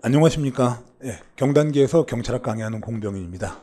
안녕하십니까. 경단기에서 경찰학 강의하는 공병인입니다.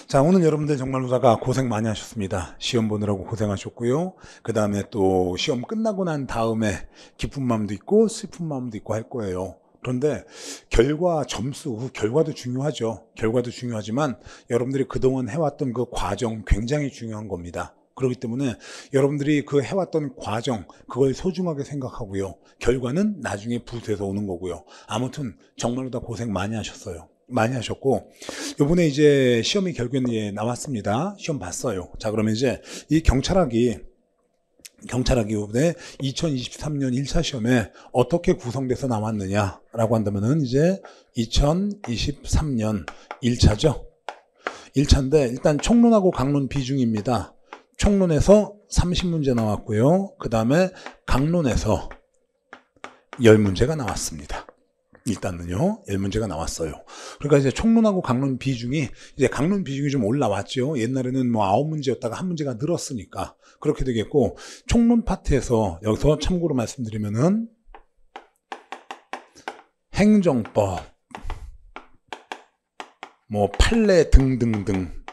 자, 오늘 여러분들 정말로다가 고생 많이 하셨습니다. 시험 보느라고 고생하셨고요. 그 다음에 또 시험 끝나고 난 다음에 기쁜 마음도 있고 슬픈 마음도 있고 할 거예요. 그런데 결과도 중요하죠. 결과도 중요하지만 여러분들이 그동안 해왔던 그 과정 굉장히 중요한 겁니다. 그렇기 때문에 여러분들이 그 해왔던 과정, 그걸 소중하게 생각하고요. 결과는 나중에 부수해서 오는 거고요. 아무튼 정말로 다 고생 많이 하셨어요. 많이 하셨고, 요번에 이제 시험이 결국엔 나왔습니다. 시험 봤어요. 자, 그러면 이제 이 경찰학이 이번에 2023년 1차 시험에 어떻게 구성돼서 나왔느냐라고 한다면은 이제 2023년 1차죠. 1차인데 일단 총론하고 강론 비중입니다. 총론에서 30문제 나왔고요. 그 다음에 강론에서 10문제가 나왔습니다. 일단은요, 10문제가 나왔어요. 그러니까 이제 총론하고 강론 비중이 좀 올라왔죠. 옛날에는 뭐 9문제였다가 1문제가 늘었으니까 그렇게 되겠고, 총론 파트에서 여기서 참고로 말씀드리면은 행정법, 뭐 판례 등등등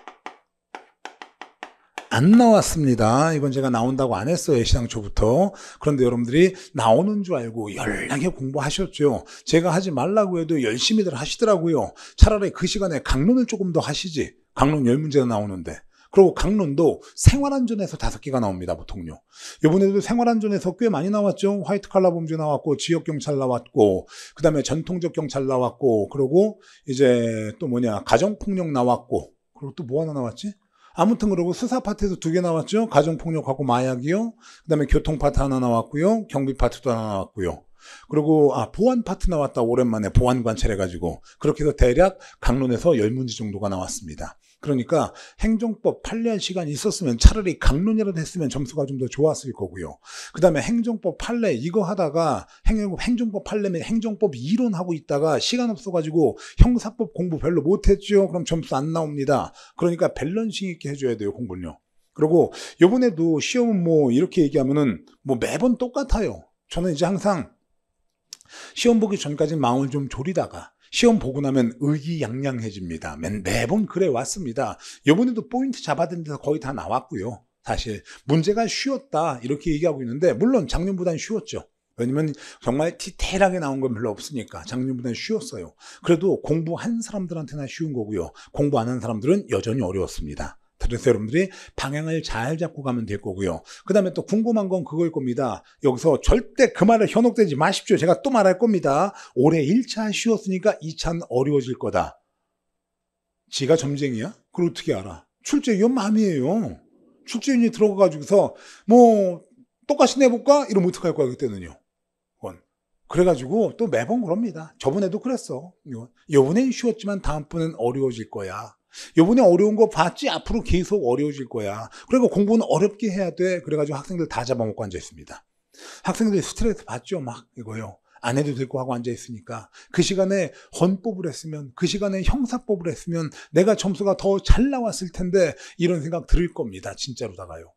안 나왔습니다. 이건 제가 나온다고 안 했어요, 시상초부터. 그런데 여러분들이 나오는 줄 알고 연락에 공부하셨죠. 제가 하지 말라고 해도 열심히들 하시더라고요. 차라리 그 시간에 강론을 조금 더 하시지. 강론 10문제가 나오는데. 그리고 강론도 생활안전에서 5개가 나옵니다, 보통요. 이번에도 생활안전에서 꽤 많이 나왔죠. 화이트 칼라 범죄 나왔고, 지역경찰 나왔고, 그 다음에 전통적 경찰 나왔고, 그리고 이제 또 가정폭력 나왔고, 그리고 또 뭐 하나 나왔지? 아무튼 그러고 수사 파트에서 2개 나왔죠. 가정폭력하고 마약이요. 그 다음에 교통 파트 하나 나왔고요. 경비 파트도 하나 나왔고요. 그리고 보안 파트 나왔다. 오랜만에 보안 관찰해가지고. 그렇게 해서 대략 강론에서 10문제 정도가 나왔습니다. 그러니까 행정법 판례할 시간이 있었으면 차라리 강론이라도 했으면 점수가 좀 더 좋았을 거고요. 그 다음에 행정법 판례 이거 하다가 행정법 판례면 행정법 이론하고 있다가 시간 없어가지고 형사법 공부 별로 못했죠. 그럼 점수 안 나옵니다. 그러니까 밸런싱 있게 해줘야 돼요, 공부는요. 그리고 요번에도 시험은 뭐 이렇게 얘기하면은 뭐 매번 똑같아요. 저는 이제 항상 시험 보기 전까지 마음을 좀 졸이다가 시험 보고 나면 의기양양해집니다. 매번 그래 왔습니다. 이번에도 포인트 잡아든 데서 거의 다 나왔고요. 사실 문제가 쉬웠다 이렇게 얘기하고 있는데 물론 작년보다는 쉬웠죠. 왜냐면 정말 디테일하게 나온 건 별로 없으니까 작년보다는 쉬웠어요. 그래도 공부한 사람들한테나 쉬운 거고요. 공부 안 한 사람들은 여전히 어려웠습니다. 그래서 여러분들이 방향을 잘 잡고 가면 될 거고요. 그 다음에 또 궁금한 건 그걸 겁니다. 여기서 절대 그 말을 현혹되지 마십시오. 제가 또 말할 겁니다. 올해 1차 쉬웠으니까 2차는 어려워질 거다. 지가 점쟁이야? 그걸 어떻게 알아? 출제위원 맘이에요. 출제위원이 들어가가지고서 뭐 똑같이 내볼까? 이러면 어떡할 거야 그때는요. 그래가지고 또 매번 그럽니다. 저번에도 그랬어. 이번엔 쉬웠지만 다음번엔 어려워질 거야. 요번에 어려운 거 봤지? 앞으로 계속 어려워질 거야. 그러니까 공부는 어렵게 해야 돼. 그래가지고 학생들 다 잡아먹고 앉아있습니다. 학생들이 스트레스 받죠. 막 이거요. 안 해도 될 거 하고 앉아있으니까. 그 시간에 헌법을 했으면, 그 시간에 형사법을 했으면 내가 점수가 더 잘 나왔을 텐데 이런 생각 들을 겁니다. 진짜로다가요.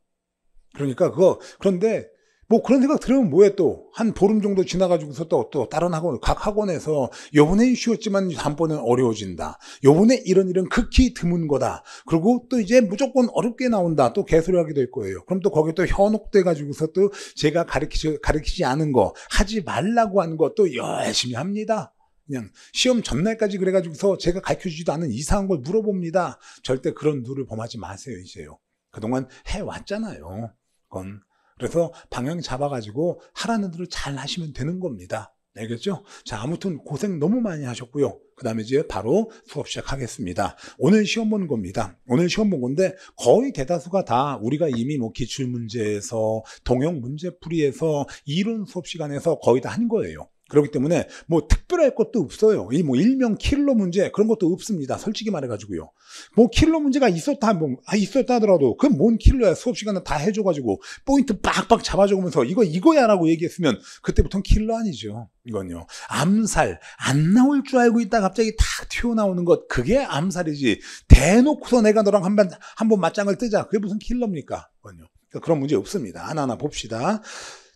그러니까 그런데 뭐 그런 생각 들으면 뭐해 또. 한 보름 정도 지나가지고서 또 다른 각 학원에서 요번엔 쉬웠지만 다음번엔 어려워진다. 요번에 이런 극히 드문 거다. 그리고 또 이제 무조건 어렵게 나온다. 또 개소리 하게 될 거예요. 그럼 또 거기에 또 현혹돼가지고서 또 제가 가르치지 않은 거, 하지 말라고 한 거 또 열심히 합니다. 그냥 시험 전날까지 그래가지고서 제가 가르쳐주지도 않은 이상한 걸 물어봅니다. 절대 그런 누를 범하지 마세요, 이제요. 그동안 해왔잖아요. 그건. 그래서 방향 잡아가지고 하라는 대로 잘 하시면 되는 겁니다. 알겠죠? 자, 아무튼 고생 너무 많이 하셨고요. 그 다음에 이제 바로 수업 시작하겠습니다. 오늘 시험 보는 겁니다. 오늘 시험 본 건데 거의 대다수가 다 우리가 이미 뭐 기출문제에서 동형 문제풀이에서 이론 수업 시간에서 거의 다 한 거예요. 그렇기 때문에 뭐 특별할 것도 없어요. 이 뭐 일명 킬러 문제 그런 것도 없습니다. 솔직히 말해가지고요. 뭐 킬러 문제가 있었다 하더라도 그건 뭔 킬러야. 수업 시간에 다 해줘가지고 포인트 빡빡 잡아주면서 이거야라고 얘기했으면 그때부터는 킬러 아니죠. 이건요. 암살 안 나올 줄 알고 있다 갑자기 탁 튀어나오는 것 그게 암살이지. 대놓고서 내가 너랑 한번 맞짱을 뜨자. 그게 무슨 킬러입니까? 그건요. 그런 문제 없습니다. 하나하나 봅시다.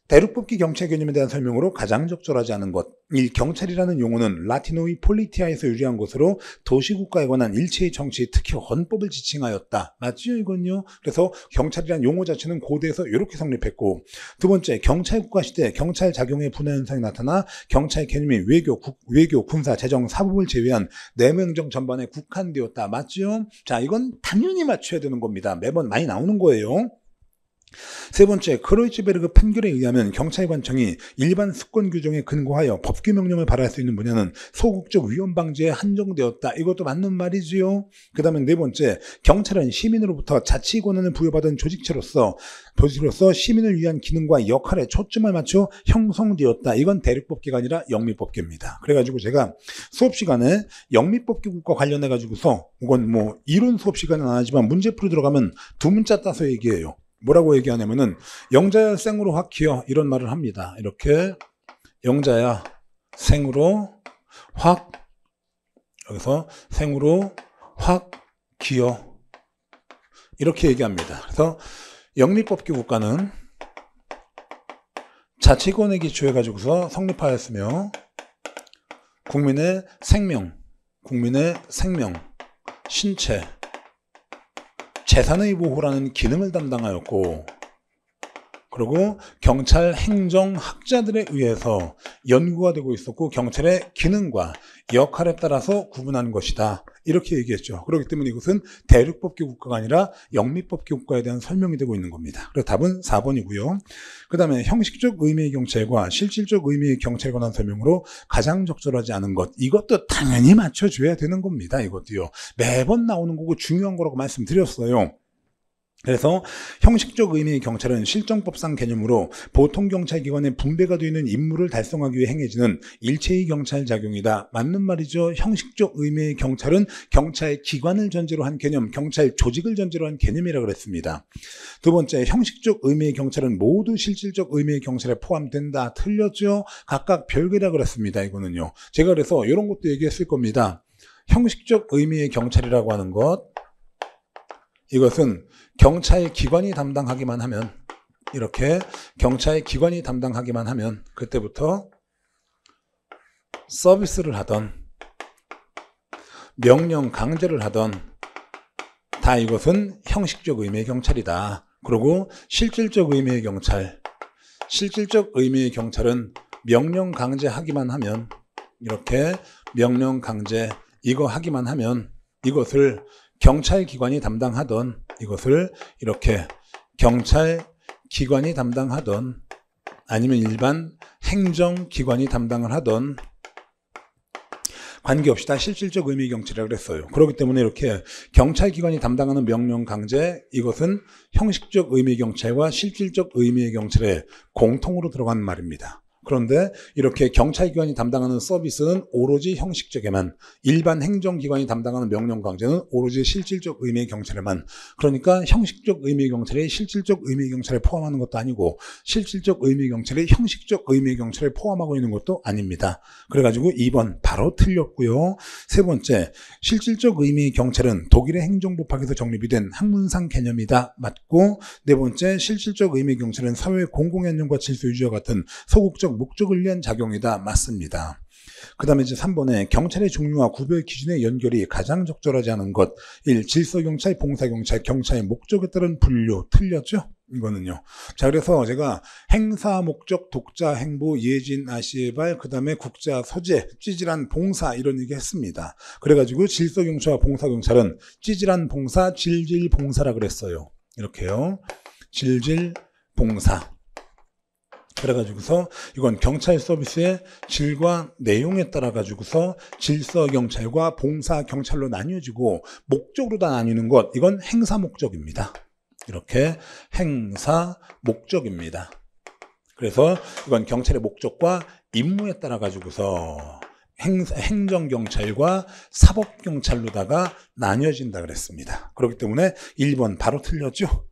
대륙법기 경찰 개념에 대한 설명으로 가장 적절하지 않은 것. 1. 경찰이라는 용어는 라틴어의 폴리티아에서 유래한 것으로 도시국가에 관한 일체의 정치, 특히 헌법을 지칭하였다. 맞죠, 이건요? 그래서 경찰이라는 용어 자체는 고대에서 이렇게 성립했고, 두 번째, 경찰국가 시대 경찰 작용의 분화 현상이 나타나 경찰 개념이 외교, 군사, 재정, 사법을 제외한 내무행정 전반에 국한되었다. 맞죠? 자, 이건 당연히 맞춰야 되는 겁니다. 매번 많이 나오는 거예요. 세 번째, 크로이츠베르그 판결에 의하면 경찰관청이 일반 수권 규정에 근거하여 법규 명령을 발할 수 있는 분야는 소극적 위험 방지에 한정되었다. 이것도 맞는 말이지요. 그 다음에 네 번째, 경찰은 시민으로부터 자치 권한을 부여받은 조직체로서 시민을 위한 기능과 역할에 초점을 맞춰 형성되었다. 이건 대륙법규가 아니라 영미법규입니다. 그래가지고 제가 수업 시간에 영미법규과 관련해가지고서 이건 뭐 이론 수업 시간은 안 하지만 문제 풀이 들어가면 두 문자 따서 얘기해요. 뭐라고 얘기하냐면은 영자야 생으로 확 기어 이런 말을 합니다. 이렇게 영자야 생으로 확 여기서 생으로 확 기어 이렇게 얘기합니다. 그래서 영미법규 국가는 자치권에 기초해 가지고서 성립하였으며 국민의 생명, 신체, 재산의 보호라는 기능을 담당하였고, 그리고 경찰 행정학자들에 의해서 연구가 되고 있었고 경찰의 기능과 역할에 따라서 구분하는 것이다. 이렇게 얘기했죠. 그렇기 때문에 이것은 대륙법규 국가가 아니라 영미법규 국가에 대한 설명이 되고 있는 겁니다. 그래서 답은 4번이고요. 그 다음에 형식적 의미의 경찰과 실질적 의미의 경찰에 관한 설명으로 가장 적절하지 않은 것. 이것도 당연히 맞춰줘야 되는 겁니다. 이것도요. 매번 나오는 거고 중요한 거라고 말씀드렸어요. 그래서 형식적 의미의 경찰은 실정법상 개념으로 보통 경찰기관에 분배가 되어 있는 임무를 달성하기 위해 행해지는 일체의 경찰 작용이다. 맞는 말이죠. 형식적 의미의 경찰은 경찰 기관을 전제로 한 개념, 경찰 조직을 전제로 한 개념이라고 그랬습니다. 두 번째, 형식적 의미의 경찰은 모두 실질적 의미의 경찰에 포함된다. 틀렸죠? 각각 별개라 그랬습니다. 이거는요. 제가 그래서 이런 것도 얘기했을 겁니다. 형식적 의미의 경찰이라고 하는 것, 이것은 경찰 기관이 담당하기만 하면, 이렇게 경찰 기관이 담당하기만 하면 그때부터 서비스를 하던 명령 강제를 하던 다 이것은 형식적 의미의 경찰이다. 그리고 실질적 의미의 경찰, 실질적 의미의 경찰은 명령 강제하기만 하면, 이렇게 명령 강제 이거 하기만 하면 이것을 경찰 기관이 담당하던, 이것을 이렇게 경찰 기관이 담당하던 아니면 일반 행정기관이 담당을 하던 관계없이 다 실질적 의미의 경찰이라고 그랬어요. 그렇기 때문에 이렇게 경찰기관이 담당하는 명령 강제, 이것은 형식적 의미의 경찰과 실질적 의미의 경찰에 공통으로 들어가는 말입니다. 그런데 이렇게 경찰기관이 담당하는 서비스는 오로지 형식적에만, 일반 행정기관이 담당하는 명령 강제는 오로지 실질적 의미의 경찰에만, 그러니까 형식적 의미의 경찰이 실질적 의미의 경찰에 포함하는 것도 아니고 실질적 의미의 경찰이 형식적 의미의 경찰에 포함하고 있는 것도 아닙니다. 그래가지고 2번 바로 틀렸고요. 세 번째, 실질적 의미의 경찰은 독일의 행정법학에서 정립이 된 학문상 개념이다. 맞고, 네 번째, 실질적 의미의 경찰은 사회의 공공안녕과 질서 유지와 같은 소극적 목적을 위한 작용이다. 맞습니다. 그 다음에 이제 3번에 경찰의 종류와 구별 기준의 연결이 가장 적절하지 않은 것. 1. 질서경찰, 봉사경찰, 경찰의 목적에 따른 분류. 틀렸죠? 이거는요. 자, 그래서 제가 행사, 목적, 독자, 행보, 예진, 아시에발, 그 다음에 국자, 서재, 찌질한 봉사 이런 얘기 했습니다. 그래가지고 질서경찰과 봉사경찰은 찌질한 봉사, 질질봉사라 그랬어요. 이렇게요. 질질봉사. 그래가지고서 이건 경찰 서비스의 질과 내용에 따라 가지고서 질서 경찰과 봉사 경찰로 나뉘어지고 목적으로 다 나뉘는 것, 이건 행사 목적입니다. 이렇게 행사 목적입니다. 그래서 이건 경찰의 목적과 임무에 따라 가지고서 행정경찰과 사법경찰로다가 나뉘어진다 그랬습니다. 그렇기 때문에 1번 바로 틀렸죠.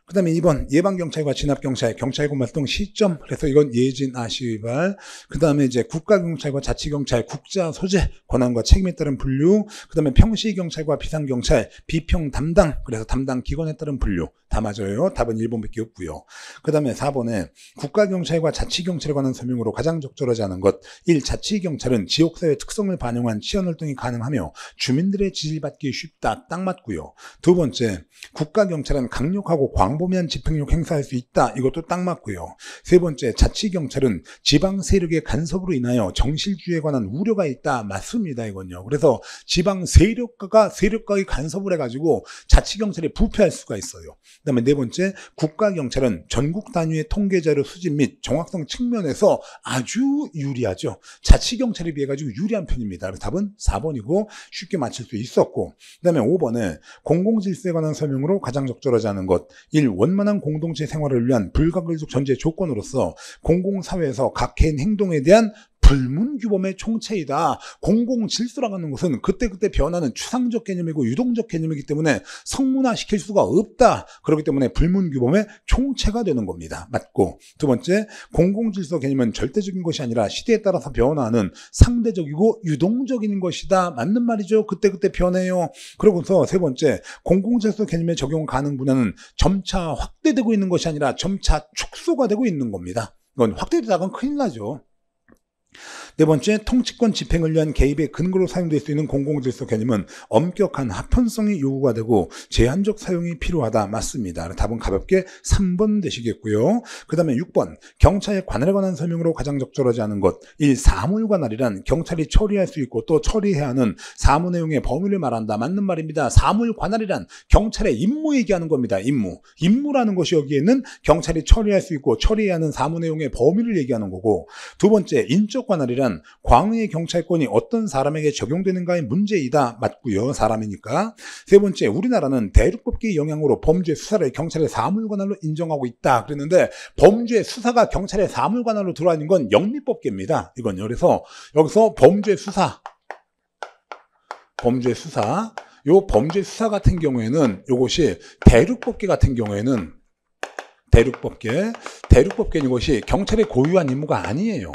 그 다음에 2번 예방경찰과 진압경찰, 경찰권 활동 시점. 그래서 이건 예진, 아시발. 그 다음에 이제 국가경찰과 자치경찰, 국자, 소재, 권한과 책임에 따른 분류. 그 다음에 평시경찰과 비상경찰, 비평 담당. 그래서 담당 기관에 따른 분류. 다 다 맞아요. 답은 1번밖에 없고요. 그 다음에 4번에 국가경찰과 자치경찰에 관한 설명으로 가장 적절하지 않은 것. 1. 자치경찰은 지역사회 특성을 반영한 치안활동이 가능하며 주민들의 지지를 받기 쉽다. 딱 맞고요. 두 번째, 국가경찰은 강력하고 광범위한 집행력 행사할 수 있다. 이것도 딱 맞고요. 세 번째, 자치경찰은 지방 세력의 간섭으로 인하여 정실주의에 관한 우려가 있다. 맞습니다. 이건요. 그래서 지방 세력과의 간섭을 해가지고 자치경찰이 부패할 수가 있어요. 그 다음에 네 번째, 국가경찰은 전국 단위의 통계자료 수집 및 정확성 측면에서 아주 유리하죠. 자치경찰에 비해 가지고 유리한 편입니다. 그래서 답은 4번이고 쉽게 맞힐 수 있었고, 그 다음에 5번에 공공질서에 관한 설명으로 가장 적절하지 않은 것. 1. 원만한 공동체 생활을 위한 불가결적 전제 조건으로서 공공사회에서 각 개인 행동에 대한 불문규범의 총체이다. 공공질서라고 하는 것은 그때그때 변하는 추상적 개념이고 유동적 개념이기 때문에 성문화시킬 수가 없다. 그렇기 때문에 불문규범의 총체가 되는 겁니다. 맞고, 두 번째, 공공질서 개념은 절대적인 것이 아니라 시대에 따라서 변화하는 상대적이고 유동적인 것이다. 맞는 말이죠. 그때그때 변해요. 그러고서 세 번째, 공공질서 개념의 적용 가능 분야는 점차 확대되고 있는 것이 아니라 점차 축소가 되고 있는 겁니다. 이건 확대되다간 큰일 나죠. 네 번째, 통치권 집행을 위한 개입의 근거로 사용될 수 있는 공공질서 개념은 엄격한 합헌성이 요구가 되고 제한적 사용이 필요하다. 맞습니다. 답은 가볍게 3번 되시겠고요. 그 다음에 6번, 경찰의 관할에 관한 설명으로 가장 적절하지 않은 것. 1. 사물관할이란 경찰이 처리할 수 있고 또 처리해야 하는 사무 내용의 범위를 말한다. 맞는 말입니다. 사물관할이란 경찰의 임무 얘기하는 겁니다. 임무라는 것이 여기에는 경찰이 처리할 수 있고 처리해야 하는 사무 내용의 범위를 얘기하는 거고, 두 번째, 인적관할이란 광의의 경찰권이 어떤 사람에게 적용되는가의 문제이다. 맞고요. 사람이니까. 세 번째, 우리나라는 대륙법규의 영향으로 범죄 수사를 경찰의 사물관할로 인정하고 있다. 그랬는데 범죄 수사가 경찰의 사물관할로 들어와 있는 건 영미법규입니다. 이건요. 그래서 여기서 범죄 수사 요 범죄 수사 같은 경우에는 요것이 대륙법규 같은 경우에는 대륙법규인 것이 경찰의 고유한 임무가 아니에요.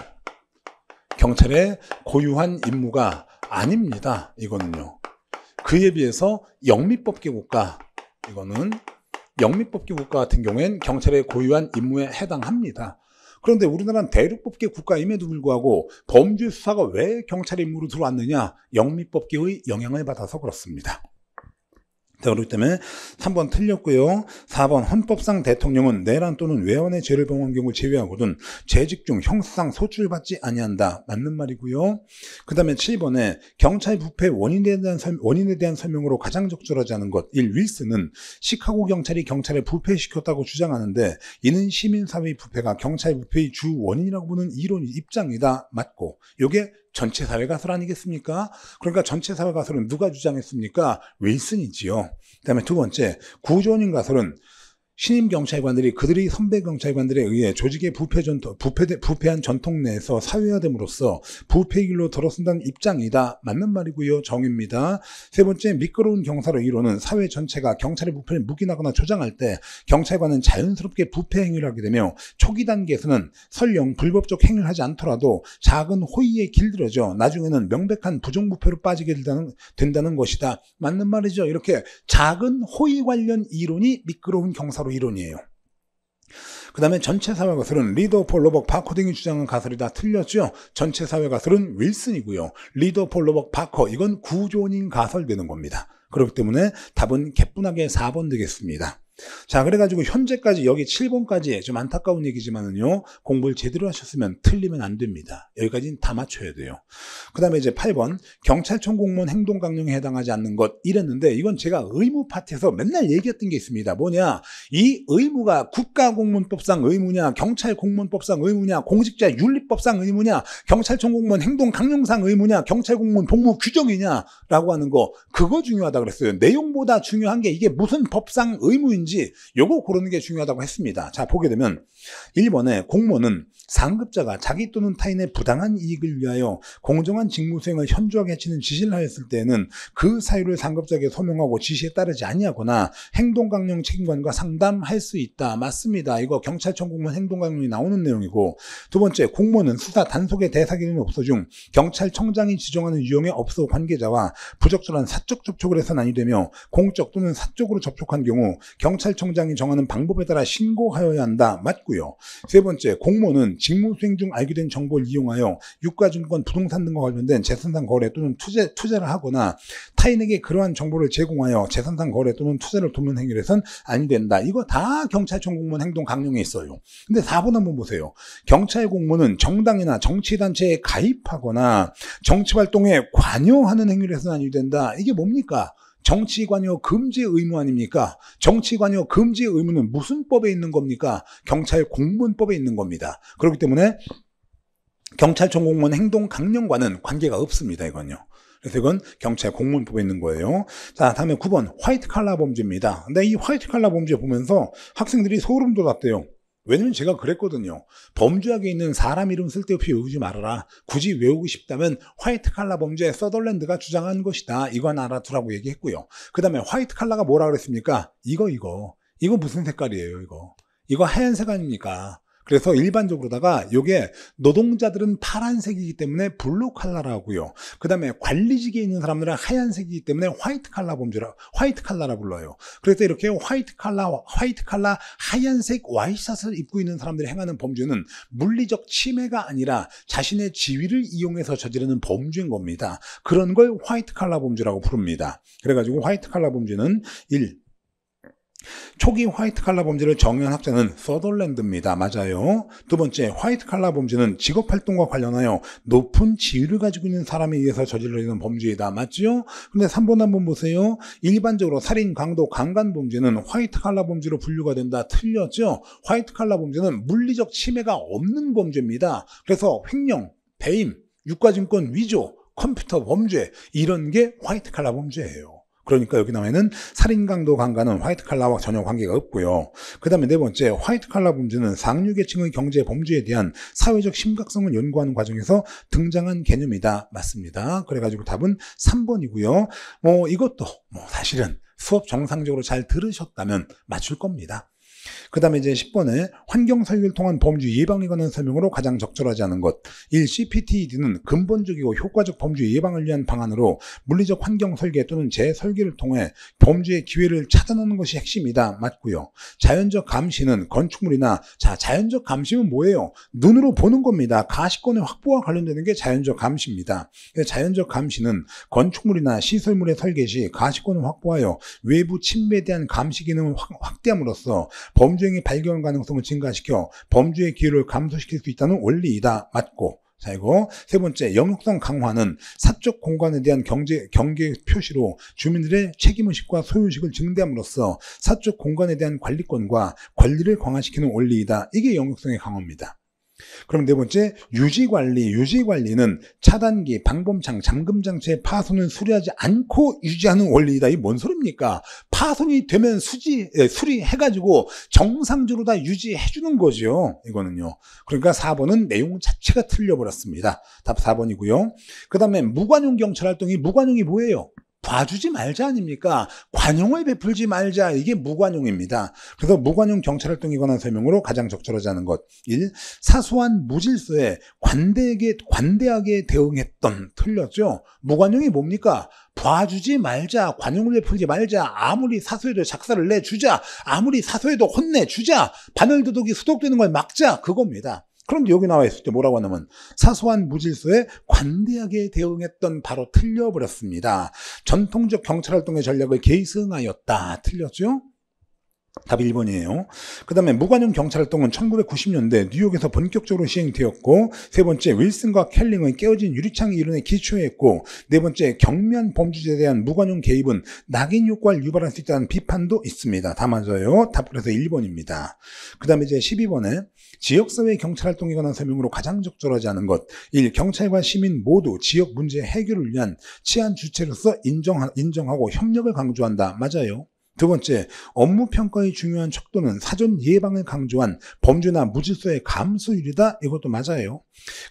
경찰의 고유한 임무가 아닙니다. 이거는요. 그에 비해서 영미법규 국가, 이거는 영미법규 국가 같은 경우엔 경찰의 고유한 임무에 해당합니다. 그런데 우리나라는 대륙법규 국가임에도 불구하고 범죄 수사가 왜 경찰의 임무로 들어왔느냐? 영미법규의 영향을 받아서 그렇습니다. 그렇기 때문에 3번 틀렸고요. 4번, 헌법상 대통령은 내란 또는 외환의 죄를 범한 경우 제외하고는 재직 중 형사상 소출받지 아니한다. 맞는 말이고요. 그 다음에 7번에 경찰 부패 원인에 대한 설명으로 가장 적절하지 않은 것. 1. 윌슨은 시카고 경찰이 경찰을 부패시켰다고 주장하는데 이는 시민사회의 부패가 경찰 부패의 주 원인이라고 보는 이론 입장이다. 맞고, 요게 전체 사회 가설 아니겠습니까? 그러니까 전체 사회 가설은 누가 주장했습니까? 윌슨이지요. 그 다음에 두 번째, 구조원인 가설은 신임 경찰관들이 그들이 선배 경찰관들에 의해 조직의 부패한 전통 내에서 사회화됨으로써 부패의 길로 들어선다는 입장이다. 맞는 말이고요. 정입니다. 세 번째, 미끄러운 경사로 이론은 사회 전체가 경찰의 부패를 묵인하거나 조장할 때 경찰관은 자연스럽게 부패 행위를 하게 되며 초기 단계에서는 설령 불법적 행위를 하지 않더라도 작은 호의에 길들여져 나중에는 명백한 부정부패로 빠지게 된다는 것이다. 맞는 말이죠. 이렇게 작은 호의 관련 이론이 미끄러운 경사로 이론이에요. 그 다음에 전체 사회 가설은 리더 폴 로벅 바커 등이 주장한 가설이 다 틀렸죠. 전체 사회 가설은 윌슨이고요. 리더 폴 로벅 바커, 이건 구조원인 가설 되는 겁니다. 그렇기 때문에 답은 개뿐하게 4번 되겠습니다. 자, 그래가지고 현재까지 여기 7번까지 좀 안타까운 얘기지만은요, 공부를 제대로 하셨으면 틀리면 안 됩니다. 여기까지는 다 맞춰야 돼요. 그 다음에 이제 8번, 경찰청 공무원 행동 강령에 해당하지 않는 것, 이랬는데 이건 제가 의무 파트에서 맨날 얘기했던 게 있습니다. 뭐냐, 이 의무가 국가공무원법상 의무냐, 경찰공무원법상 의무냐, 공직자윤리법상 의무냐, 경찰청 공무원 행동 강령상 의무냐, 경찰공무원 복무 규정이냐 라고 하는 거, 그거 중요하다 그랬어요. 내용보다 중요한 게 이게 무슨 법상 의무인지 요거 고르는 게 중요하다고 했습니다. 자, 보게 되면 1번에 공무원은 상급자가 자기 또는 타인의 부당한 이익을 위하여 공정한 직무 수행을 현저하게 해치는 지시를 하였을 때에는 그 사유를 상급자에게 소명하고 지시에 따르지 아니하거나 행동강령 책임관과 상담할 수 있다. 맞습니다. 이거 경찰청 공무원 행동강령이 나오는 내용이고, 두 번째, 공무원은 수사 단속의 대사기능이 없어 중 경찰청장이 지정하는 유형의 업소 관계자와 부적절한 사적 접촉을 해서는 아니 되며 공적 또는 사적으로 접촉한 경우 경찰청장이 정하는 방법에 따라 신고하여야 한다. 맞고요. 세 번째, 공무원은 직무 수행 중 알게 된 정보를 이용하여 유가증권, 부동산 등과 관련된 재산상 거래 또는 투자를 하거나 타인에게 그러한 정보를 제공하여 재산상 거래 또는 투자를 돕는 행위를 해서는 아니 된다. 이거 다 경찰청 공무원 행동 강령에 있어요. 근데 4번 한번 보세요. 경찰 공무원은 정당이나 정치단체에 가입하거나 정치활동에 관여하는 행위를 해서는 아니 된다. 이게 뭡니까? 정치관여 금지 의무 아닙니까? 정치관여 금지 의무는 무슨 법에 있는 겁니까? 경찰 공무원법에 있는 겁니다. 그렇기 때문에 경찰청 공무원 행동 강령과는 관계가 없습니다. 이건요. 그래서 이건 경찰 공무원법에 있는 거예요. 자, 다음에 9번 화이트 칼라 범죄입니다. 근데 이 화이트 칼라 범죄 보면서 학생들이 소름 돋았대요. 왜냐면 제가 그랬거든요. 범죄학에 있는 사람 이름 쓸데없이 외우지 말아라. 굳이 외우고 싶다면 화이트 칼라 범죄 서덜랜드가 주장한 것이다. 이건 알아두라고 얘기했고요. 그 다음에 화이트 칼라가 뭐라 그랬습니까? 이거 무슨 색깔이에요? 이거 하얀색 아닙니까? 그래서 일반적으로다가 이게 노동자들은 파란색이기 때문에 블루 칼라라고요. 그 다음에 관리직에 있는 사람들은 하얀색이기 때문에 화이트 칼라라 불러요. 그래서 이렇게 화이트 칼라 하얀색 와이셔츠를 입고 있는 사람들이 행하는 범죄는 물리적 침해가 아니라 자신의 지위를 이용해서 저지르는 범죄인 겁니다. 그런 걸 화이트 칼라 범죄라고 부릅니다. 그래가지고 화이트 칼라 범죄는 1. 초기 화이트 칼라 범죄를 정의한 학자는 서덜랜드입니다. 맞아요. 두 번째, 화이트 칼라 범죄는 직업활동과 관련하여 높은 지위를 가지고 있는 사람에 의해서 저지르는 범죄이다. 맞죠? 근데 3번 한번 보세요. 일반적으로 살인, 강도, 강간 범죄는 화이트 칼라 범죄로 분류가 된다. 틀렸죠? 화이트 칼라 범죄는 물리적 침해가 없는 범죄입니다. 그래서 횡령, 배임, 유가증권 위조, 컴퓨터 범죄 이런 게 화이트 칼라 범죄예요. 그러니까 여기 나와있는 살인, 강도, 강간은 화이트 칼라와 전혀 관계가 없고요. 그 다음에 네 번째, 화이트 칼라 범죄는 상류계층의 경제 범죄에 대한 사회적 심각성을 연구하는 과정에서 등장한 개념이다. 맞습니다. 그래가지고 답은 3번이고요. 이것도 사실은 수업 정상적으로 잘 들으셨다면 맞출 겁니다. 그 다음에 이제 10번에 환경 설계를 통한 범죄 예방에 관한 설명으로 가장 적절하지 않은 것. 1. CPTED는 근본적이고 효과적 범죄 예방을 위한 방안으로 물리적 환경 설계 또는 재설계를 통해 범죄의 기회를 차단하는 것이 핵심이다. 맞고요. 자연적 감시는 건축물이나 자연적 감시는 뭐예요? 눈으로 보는 겁니다. 가시권의 확보와 관련되는 게 자연적 감시입니다. 자연적 감시는 건축물이나 시설물의 설계 시 가시권을 확보하여 외부 침해에 대한 감시 기능을 확대함으로써 범죄행위 발견 가능성을 증가시켜 범죄의 기회를 감소시킬 수 있다는 원리이다. 맞고. 자, 이거 세 번째, 영역성 강화는 사적 공간에 대한 경계 표시로 주민들의 책임의식과 소유의식을 증대함으로써 사적 공간에 대한 관리권과 권리를 강화시키는 원리이다. 이게 영역성의 강화입니다. 그럼 네 번째, 유지관리. 유지관리는 차단기, 방범창, 잠금장치의 파손을 수리하지 않고 유지하는 원리이다. 이게 뭔 소리입니까? 파손이 되면 수리해가지고 정상적으로 다 유지해주는 거죠. 이거는요. 그러니까 4번은 내용 자체가 틀려버렸습니다. 답 4번이고요. 그 다음에 무관용 경찰활동이, 무관용이 뭐예요? 봐주지 말자 아닙니까? 관용을 베풀지 말자. 이게 무관용입니다. 그래서 무관용 경찰활동에 관한 설명으로 가장 적절하지 않은 것. 1. 사소한 무질서에 관대하게 대응했던. 틀렸죠? 무관용이 뭡니까? 봐주지 말자. 관용을 베풀지 말자. 아무리 사소해도 작사를 내주자. 아무리 사소해도 혼내주자. 바늘도둑이 수독되는 걸 막자. 그겁니다. 그런데 여기 나와 있을 때 뭐라고 하냐면 사소한 무질서에 관대하게 대응했던, 바로 틀려버렸습니다. 전통적 경찰활동의 전략을 계승하였다. 틀렸죠? 답 1번이에요. 그 다음에 무관용 경찰활동은 1990년대 뉴욕에서 본격적으로 시행되었고, 세 번째, 윌슨과 켈링의 깨어진 유리창 이론에 기초했고, 네 번째, 경미한 범죄자에 대한 무관용 개입은 낙인 효과를 유발할 수 있다는 비판도 있습니다. 다 맞아요. 답 그래서 1번입니다. 그 다음에 이제 12번에 지역사회 경찰활동에 관한 설명으로 가장 적절하지 않은 것. 1. 경찰과 시민 모두 지역 문제 해결을 위한 치안 주체로서 인정하고 협력을 강조한다. 맞아요. 두 번째, 업무평가의 중요한 척도는 사전 예방을 강조한 범죄나 무질서의 감소율이다. 이것도 맞아요.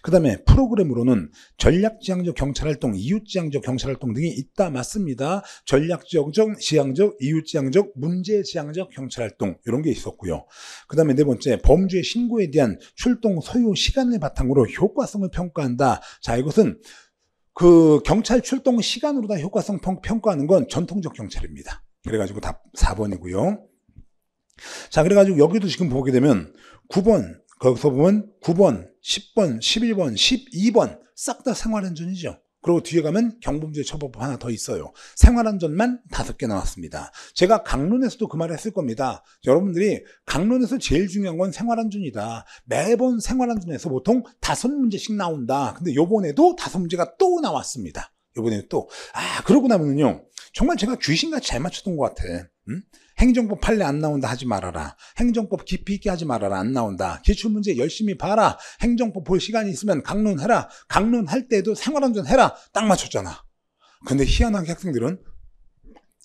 그 다음에 프로그램으로는 전략지향적 경찰활동, 이웃지향적 경찰활동 등이 있다. 맞습니다. 전략지향적, 이웃지향적, 문제지향적 경찰활동 이런 게 있었고요. 그 다음에 네 번째, 범죄 신고에 대한 출동 소요 시간을 바탕으로 효과성을 평가한다. 자, 이것은 그 경찰 출동 시간으로 다 효과성 평가하는 건 전통적 경찰입니다. 그래가지고 답 4번이고요. 자, 그래가지고 여기도 지금 보게 되면 9번, 거기서 보면 9번, 10번, 11번, 12번 싹 다 생활안전이죠. 그리고 뒤에 가면 경범죄 처벌법 하나 더 있어요. 생활안전만 5개 나왔습니다. 제가 강론에서도 그 말을 했을 겁니다. 여러분들이 강론에서 제일 중요한 건 생활안전이다. 매번 생활안전에서 보통 5문제씩 나온다. 근데 요번에도 5문제가 또 나왔습니다. 요번에 또. 그러고 나면은요. 정말 제가 귀신같이 잘 맞췄던 것 같아. 응? 행정법 판례 안 나온다 하지 말아라. 행정법 깊이 있게 하지 말아라. 안 나온다. 기출문제 열심히 봐라. 행정법 볼 시간이 있으면 강론해라. 강론할 때도 생활안전 해라. 딱 맞췄잖아. 근데 희한하게 학생들은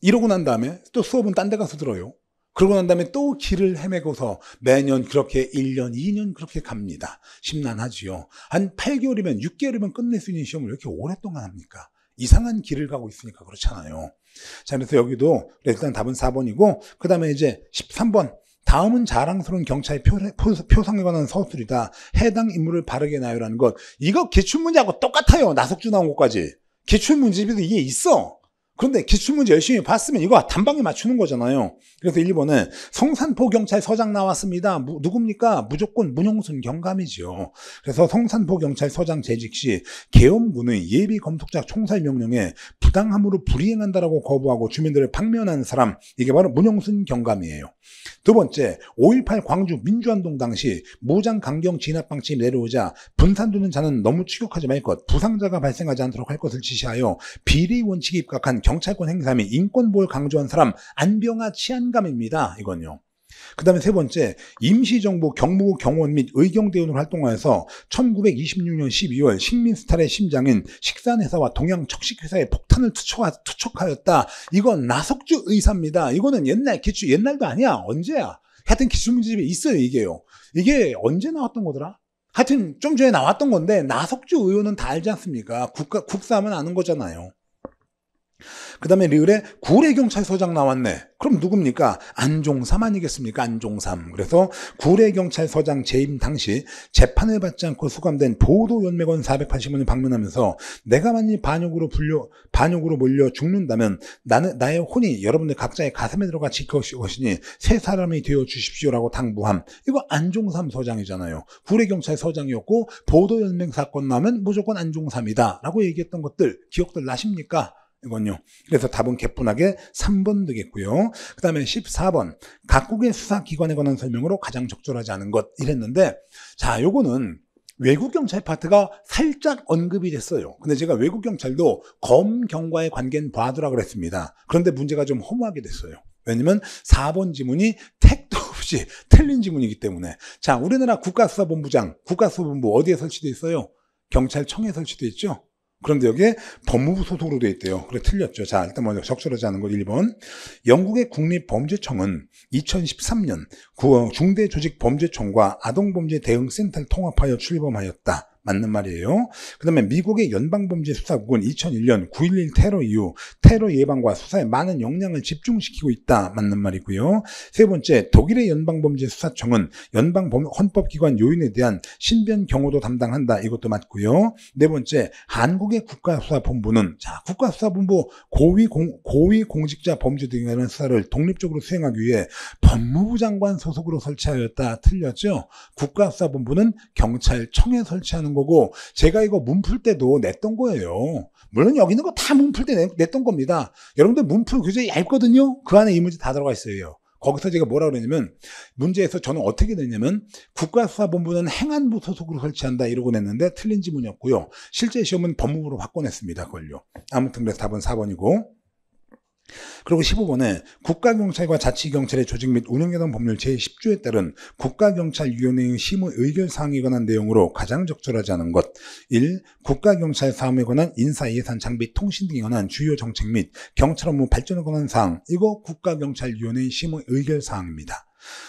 이러고 난 다음에 또 수업은 딴 데 가서 들어요. 그러고 난 다음에 또 길을 헤매고서 매년 그렇게 1년, 2년 그렇게 갑니다. 심란하지요. 한 8개월이면 6개월이면 끝낼 수 있는 시험을 왜 이렇게 오랫동안 합니까? 이상한 길을 가고 있으니까 그렇잖아요. 자, 그래서 여기도 일단 답은 4번이고, 그 다음에 이제 13번. 다음은 자랑스러운 경찰의 표상에 관한 서술이다. 해당 인물을 바르게 나열하는 것. 이거 기출문제하고 똑같아요. 나석주 나온 것까지. 기출문제집에도 이게 있어. 그런데 기출문제 열심히 봤으면 이거 단방에 맞추는 거잖아요. 그래서 1번은 성산포경찰서장 나왔습니다. 누굽니까? 무조건 문용순 경감이죠. 그래서 성산포경찰서장 재직 시 계엄군의 예비검속자 총살 명령에 부당함으로 불이행한다라고 거부하고 주민들을 방면한 사람, 이게 바로 문용순 경감이에요. 두 번째, 5.18 광주 민주화운동 당시 무장 강경 진압 방침이 내려오자 분산되는 자는 너무 추격하지 말 것, 부상자가 발생하지 않도록 할 것을 지시하여 비리 원칙에 입각한 경찰권 행사 및 인권보호를 강조한 사람 안병하 치안감입니다. 이건요. 그 다음에 세 번째, 임시정부 경무부 경호원 및 의경대원으로 활동하여서 1926년 12월 식민수탈의 심장인 식산회사와 동양척식회사의 폭탄을 투척하였다. 이건 나석주 의사입니다. 이거는 옛날 기출, 옛날도 아니야. 언제야? 하여튼 기출문제집에 있어요. 이게요. 이게 언제 나왔던 거더라? 하여튼 좀 전에 나왔던 건데 나석주 의원은 다 알지 않습니까? 국사하면 아는 거잖아요. 그 다음에 리을에 구례경찰서장 나왔네. 그럼 누굽니까? 안종삼 아니겠습니까? 안종삼. 그래서 구례경찰서장 재임 당시 재판을 받지 않고 수감된 보도연맹원 480원을 방문하면서 내가 만일 반역으로 몰려 죽는다면 나의 혼이 여러분들 각자의 가슴에 들어가 지킬 것이니 새 사람이 되어 주십시오라고 당부함. 이거 안종삼 서장이잖아요. 구례경찰서장이었고 보도연맹 사건 나면 무조건 안종삼이다 라고 얘기했던 것들 기억들 나십니까? 이건요. 그래서 답은 개뿐하게 3번 되겠고요. 그 다음에 14번. 각국의 수사기관에 관한 설명으로 가장 적절하지 않은 것 이랬는데, 자, 요거는 외국경찰 파트가 살짝 언급이 됐어요. 근데 제가 외국경찰도 검경과의 관계는 봐두라 그랬습니다. 그런데 문제가 좀 허무하게 됐어요. 왜냐면 4번 지문이 택도 없이 틀린 지문이기 때문에. 자, 우리나라 국가수사본부 어디에 설치되어 있어요? 경찰청에 설치되어 있죠? 그런데 여기에 법무부 소속으로 되어 있대요. 그래 틀렸죠. 자, 일단 먼저 적절하지 않은 것 1번. 영국의 국립범죄청은 2013년 중대조직범죄청과 아동범죄 대응센터를 통합하여 출범하였다. 맞는 말이에요. 그 다음에 미국의 연방범죄수사국은 2001년 9.11 테러 이후 테러 예방과 수사에 많은 역량을 집중시키고 있다. 맞는 말이고요. 세 번째, 독일의 연방범죄수사청은 연방헌법기관 요인에 대한 신변 경호도 담당한다. 이것도 맞고요. 네 번째, 한국의 국가수사본부는 국가수사본부 고위공직자 범죄 등에 관한 수사를 독립적으로 수행하기 위해 법무부 장관 소속으로 설치하였다. 틀렸죠? 국가수사본부는 경찰청에 설치하는 거고, 제가 이거 문풀 때도 냈던 거예요. 물론 여기 있는 거 다 문풀 때 냈던 겁니다. 여러분들 문풀 굉장히 얇거든요. 그 안에 이 문제 다 들어가 있어요. 거기서 제가 뭐라 그랬냐면, 문제에서 저는 어떻게 냈냐면 국가수사본부는 행안부 소속으로 설치한다 이러고 냈는데 틀린 지문이었고요. 실제 시험은 법무부로 바꿔냈습니다. 그걸요. 아무튼 그래서 답은 4번이고, 그리고 15번에 국가경찰과 자치경찰의 조직 및 운영개정 법률 제10조에 따른 국가경찰위원회의 심의 의결사항에 관한 내용으로 가장 적절하지 않은 것. 1. 국가경찰 사업에 관한 인사, 예산, 장비, 통신 등에 관한 주요 정책 및 경찰 업무 발전에 관한 사항. 이거 국가경찰위원회의 심의 의결사항입니다.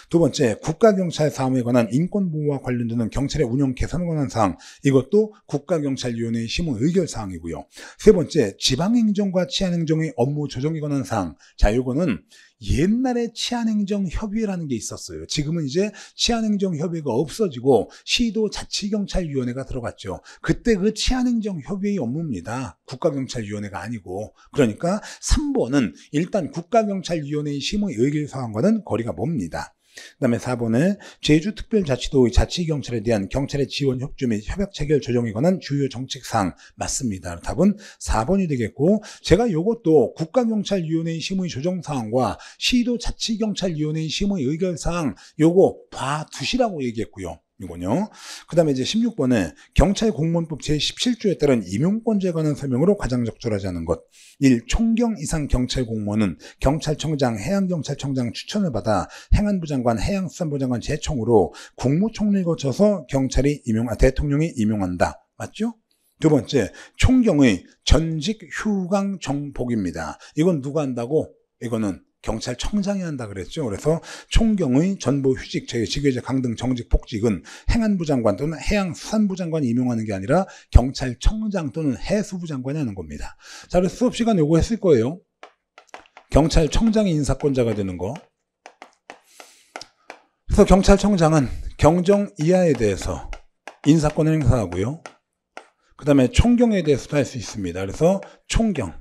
두 번째, 국가경찰 사업에 관한 인권보호와 관련되는 경찰의 운영 개선에 관한 사항, 이것도 국가경찰위원회의 심의 의결사항이고요. 세 번째, 지방행정과 치안행정의 업무 조정에 관한 사항. 자, 이거는 옛날에 치안행정협의회라는 게 있었어요. 지금은 이제 치안행정협의회가 없어지고 시도자치경찰위원회가 들어갔죠. 그때 그 치안행정협의회의 업무입니다. 국가경찰위원회가 아니고. 그러니까 3번은 일단 국가경찰위원회의 심의 의결사항과는 거리가 멉니다. 그 다음에 4번에 제주특별자치도의 자치경찰에 대한 경찰의 지원 협조 및 협약 체결 조정에 관한 주요 정책사항 맞습니다. 답은 4번이 되겠고, 제가 이것도 국가경찰위원회의 심의 조정사항과 시도자치경찰위원회의 심의 의결사항 요거 봐두시라고 얘기했고요. 이거요. 그 다음에 이제 16번에 경찰공무원법 제17조에 따른 임용권자에 관한 설명으로 가장 적절하지 않은 것. 1. 총경 이상 경찰공무원은 경찰청장, 해양경찰청장 추천을 받아 행안부 장관, 해양수산부 장관 제청으로 국무총리를 거쳐서 대통령이 임용한다. 맞죠? 두 번째, 총경의 전직 휴강 정복입니다. 이건 누가 한다고? 이거는 경찰청장이 한다 그랬죠. 그래서 총경의 전보 휴직, 직위제 강등 정직 복직은 행안부 장관 또는 해양수산부 장관이 임용하는 게 아니라 경찰청장 또는 해수부 장관이 하는 겁니다. 자, 그래서 수업 시간에 요거 했을 거예요. 경찰청장이 인사권자가 되는 거. 그래서 경찰청장은 경정 이하에 대해서 인사권을 행사하고요. 그 다음에 총경에 대해서도 할 수 있습니다. 그래서 총경의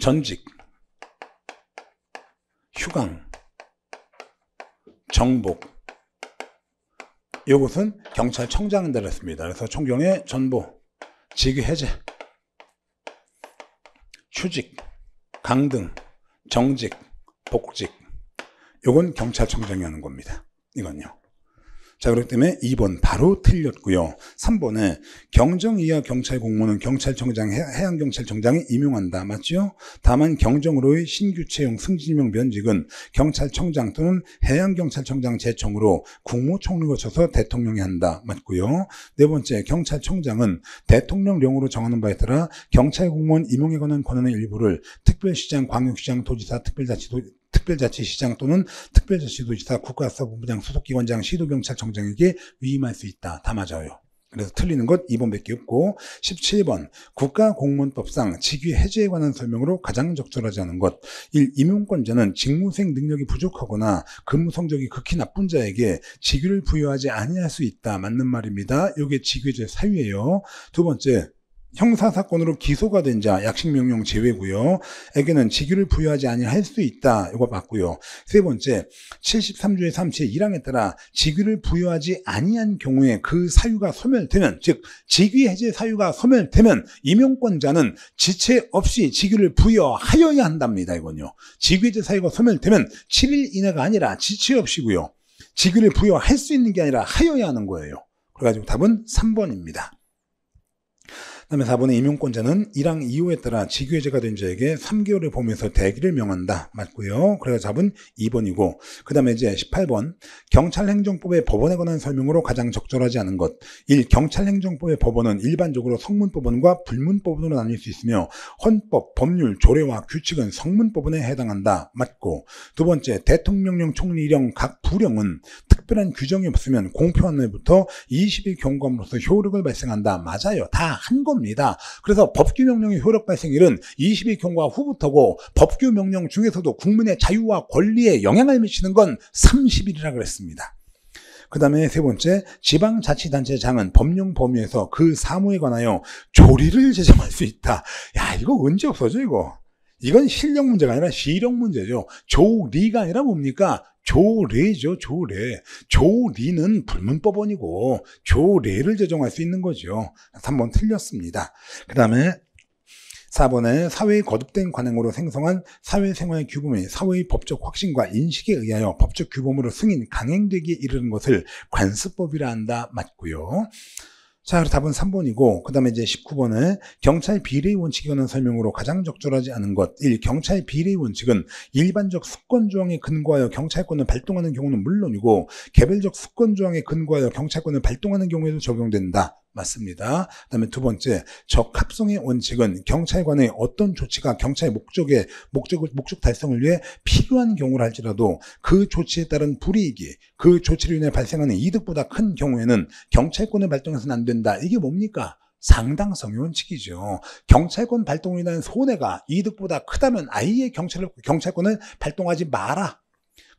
전직, 휴강, 정복, 이것은 경찰청장은 들었습니다. 그래서 총경의 전보, 직위 해제, 휴직, 강등, 정직, 복직, 이건 경찰청장이 하는 겁니다. 이건요. 자, 그렇기 때문에 2번 바로 틀렸고요. 3번에 경정 이하 경찰 공무원은 경찰청장, 해양경찰청장이 임용한다. 맞죠? 다만 경정으로의 신규 채용, 승진임용 면직은 경찰청장 또는 해양경찰청장 제청으로 국무총리 거쳐서 대통령이 한다. 맞고요. 네 번째, 경찰청장은 대통령령으로 정하는 바에 따라 경찰공무원 임용에 관한 권한의 일부를 특별시장, 광역시장, 도지사, 특별자치시장 또는 특별자치도지사, 국가사법부장, 소속기관장, 시도경찰청장에게 위임할 수 있다. 다 맞아요. 그래서 틀리는 것 2번밖에 없고, 17번 국가공무원법상 직위 해제에 관한 설명으로 가장 적절하지 않은 것. 1. 임용권자는 직무수행 능력이 부족하거나 근무 성적이 극히 나쁜 자에게 직위를 부여하지 아니할 수 있다. 맞는 말입니다. 이게 직위제 사유예요. 두 번째, 형사사건으로 기소가 된 자, 약식명령 제외고요. 에게는 직위를 부여하지 아니할 수 있다. 이거 맞고요. 세 번째, 73조의 3제 1항에 따라 직위를 부여하지 아니한 경우에 그 사유가 소멸되면, 즉 직위 해제 사유가 소멸되면 임용권자는 지체 없이 직위를 부여하여야 한답니다. 이건요. 직위 해제 사유가 소멸되면 7일 이내가 아니라 지체 없이고요. 직위를 부여할 수 있는 게 아니라 하여야 하는 거예요. 그래가지고 답은 3번입니다. 그 다음에 4번의 임용권자는 1항 2호에 따라 직위해제가 된 자에게 3개월을 보면서 대기를 명한다. 맞고요. 그래서 답은 2번이고, 그 다음에 이제 18번 경찰행정법의 법원에 관한 설명으로 가장 적절하지 않은 것. 1. 경찰행정법의 법원은 일반적으로 성문법원과 불문법원으로 나뉠 수 있으며 헌법, 법률, 조례와 규칙은 성문법원에 해당한다. 맞고, 두 번째, 대통령령, 총리령, 각 부령은 특별한 규정이 없으면 공표한 날부터 20일 경과함으로써 효력을 발생한다. 맞아요. 다 한 겁니다. 그래서 법규명령의 효력 발생일은 20일 경과 후부터고, 법규명령 중에서도 국민의 자유와 권리에 영향을 미치는 건 30일이라 그랬습니다. 그 다음에 세 번째, 지방자치단체장은 법령 범위에서 그 사무에 관하여 조리를 제정할 수 있다. 야, 이거 언제 없어져, 이거? 이건 실력 문제가 아니라 시력 문제죠. 조리가 아니라 뭡니까? 조례죠, 조례. 조리는 불문법원이고 조례를 제정할 수 있는 거죠. 3번 틀렸습니다. 그 다음에 4번에 사회의 거듭된 관행으로 생성한 사회생활 규범이 사회의 법적 확신과 인식에 의하여 법적 규범으로 승인, 강행되기에 이르는 것을 관습법이라 한다. 맞고요. 자, 답은 3번이고, 그 다음에 이제 19번에 경찰 비례의 원칙에 관한 설명으로 가장 적절하지 않은 것. 1. 경찰 비례의 원칙은 일반적 수권조항에 근거하여 경찰권을 발동하는 경우는 물론이고, 개별적 수권조항에 근거하여 경찰권을 발동하는 경우에도 적용된다. 맞습니다. 그 다음에 두 번째, 적합성의 원칙은 경찰관의 어떤 조치가 경찰 목적 달성을 위해 필요한 경우를 할지라도 그 조치에 따른 불이익이 그 조치로 인해 발생하는 이득보다 큰 경우에는 경찰권을 발동해서는 안 된다. 이게 뭡니까? 상당성의 원칙이죠. 경찰권 발동으로 인한 손해가 이득보다 크다면 아예 경찰권을 발동하지 마라.